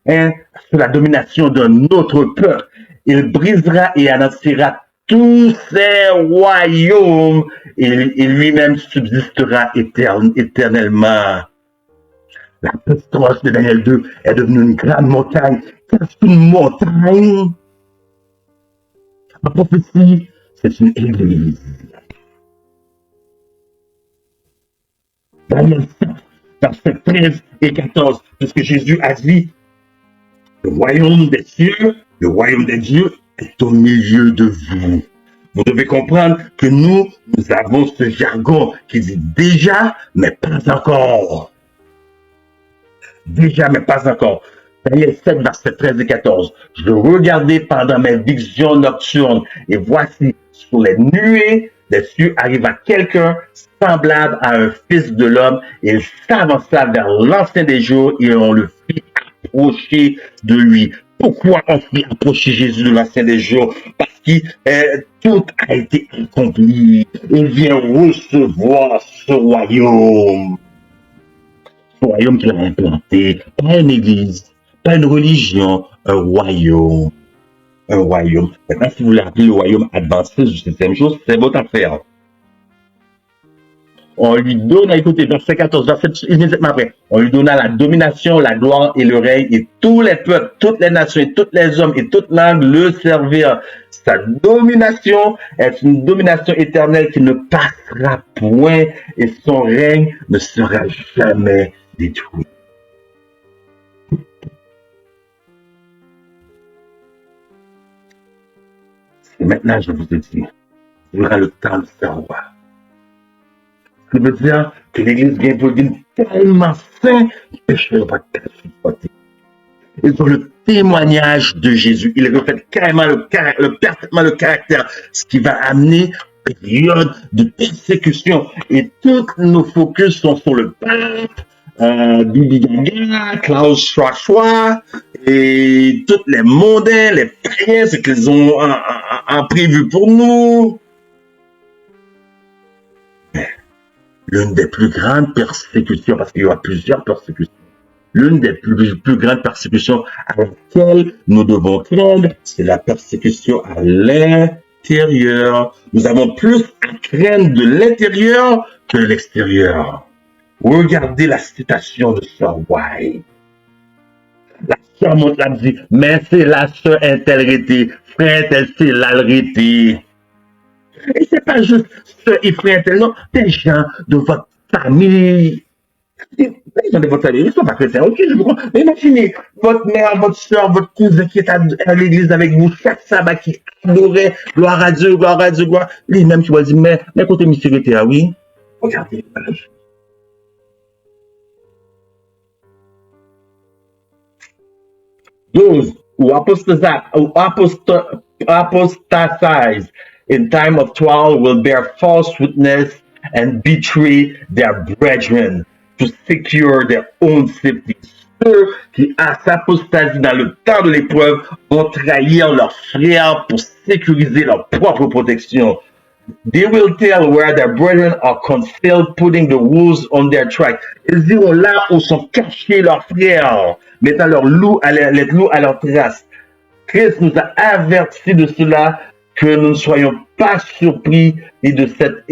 sous la domination d'un autre peuple. Il brisera et anéantira tous ces royaumes et lui-même subsistera éternellement. La pestilence de Daniel 2 est devenue une grande montagne. Qu'est-ce qu'une montagne? La prophétie, c'est une église. Daniel 7, versets 13 et 14, puisque Jésus a dit, le royaume des cieux, le royaume des dieux est au milieu de vous. Vous devez comprendre que nous avons ce jargon qui dit déjà, mais pas encore. Déjà, mais pas encore. Daniel 7, versets 13 et 14. Je regardais pendant mes visions nocturnes, et voici, sur les nuées des cieux arriva quelqu'un semblable à un fils de l'homme, et il s'avança vers l'ancien des jours, et on le fit approcher de lui. Pourquoi on fit approcher Jésus de l'ancien des jours? Parce que tout a été accompli. Il vient recevoir ce royaume. Ce royaume qu'il a implanté. Pas une église, pas une religion, un royaume. Un royaume. Maintenant, si vous voulez appeler le royaume advancé du septième jour, c'est votre affaire. On lui donne, écoutez, verset 14, verset immédiatement après, on lui donna la domination, la gloire et le règne, et tous les peuples, toutes les nations, et tous les hommes, et toute langue le servirent. Sa domination est une domination éternelle qui ne passera point, et son règne ne sera jamais détruit. Et maintenant, je vous ai dit, durant le temps de savoir. Ça veut dire que l'Église vient pour dire tellement saint, péché va pas supporter. Ils ont le témoignage de Jésus. Il reflète carrément parfaitement le caractère, ce qui va amener une période de persécution. Et tous nos focus sont sur le pape, Bibi Gaga, Klaus Schwab, et tous les mondains, les païens, ce qu'ils ont en prévu pour nous. L'une des plus grandes persécutions, parce qu'il y aura plusieurs persécutions, l'une des plus grandes persécutions à laquelle nous devons craindre, c'est la persécution à l'intérieur. Nous avons plus à craindre de l'intérieur que de l'extérieur. Regardez la citation de Sir White. La sœur monte là, dit, mais c'est la sœur est-elle, frère elle c'est l'alrété. Et c'est pas juste sœur et frère tel, non, des gens de votre famille. Les gens de votre famille, ils ne sont pas chrétiens, ok, je vous comprends. Mais imaginez, votre mère, votre soeur, votre cousin qui est à l'église avec vous, chaque sabbat qui adorait, gloire à Dieu, gloire à Dieu, gloire. Les mêmes qui vont dire, mais côté mystérieux, oui. Regardez l'image. Those who apostatize in time of trial will bear false witness and betray their brethren to secure their own safety. Ceux qui s'apostasient dans le temps de l'épreuve vont trahir leurs frères pour sécuriser leur propre protection. They will tell where their brethren are concealed, putting the wolves on their track. Ils diront là où sont cachés leurs frères, mettant les loups à leur trace. Christ nous a avertis de cela, que nous ne soyons pas surpris de cet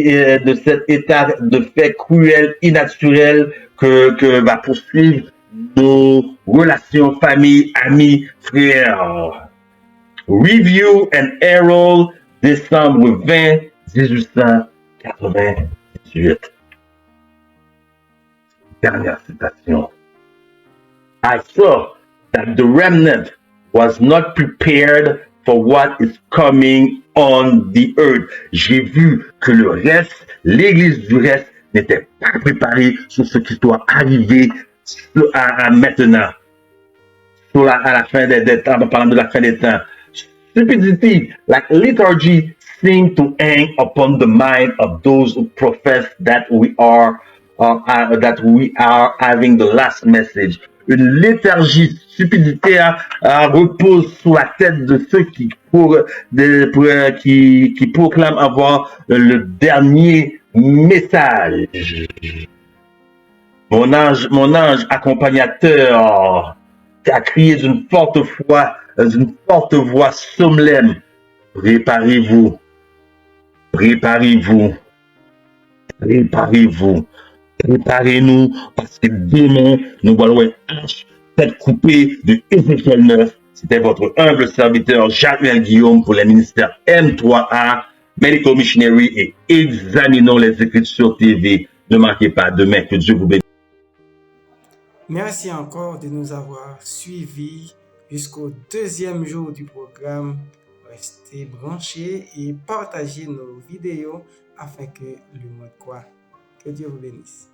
état de fait cruel, innaturel que va poursuivre nos relations, famille, amis, frères. Review and Herald, décembre 20, 1898. Dernière citation. I saw that the remnant was not prepared for what is coming on the earth. J'ai vu que le reste, l'église du reste, n'était pas préparée sur ce qui doit arriver à maintenant. À la fin des temps, en parlant de la fin des temps. Stupidity, like liturgy, seem to hang upon the mind of those who profess that we are having the last message. Une léthargie, stupidité repose sur la tête de ceux qui proclament avoir le dernier message. Mon ange accompagnateur a crié d'une forte voix dans une forte voix somnolente, préparez-vous, préparez-vous, préparez-vous, préparez-nous, parce que demain, nous allons H, tête coupée de Ézéchiel 9. C'était votre humble serviteur Jacques Guillaume pour le ministère M3A, Medical Missionary, et examinons les Écritures TV. Ne manquez pas demain, que Dieu vous bénisse. Merci encore de nous avoir suivis jusqu'au deuxième jour du programme. Restez branchés et partagez nos vidéos afin que le monde croit. Que Dieu vous bénisse.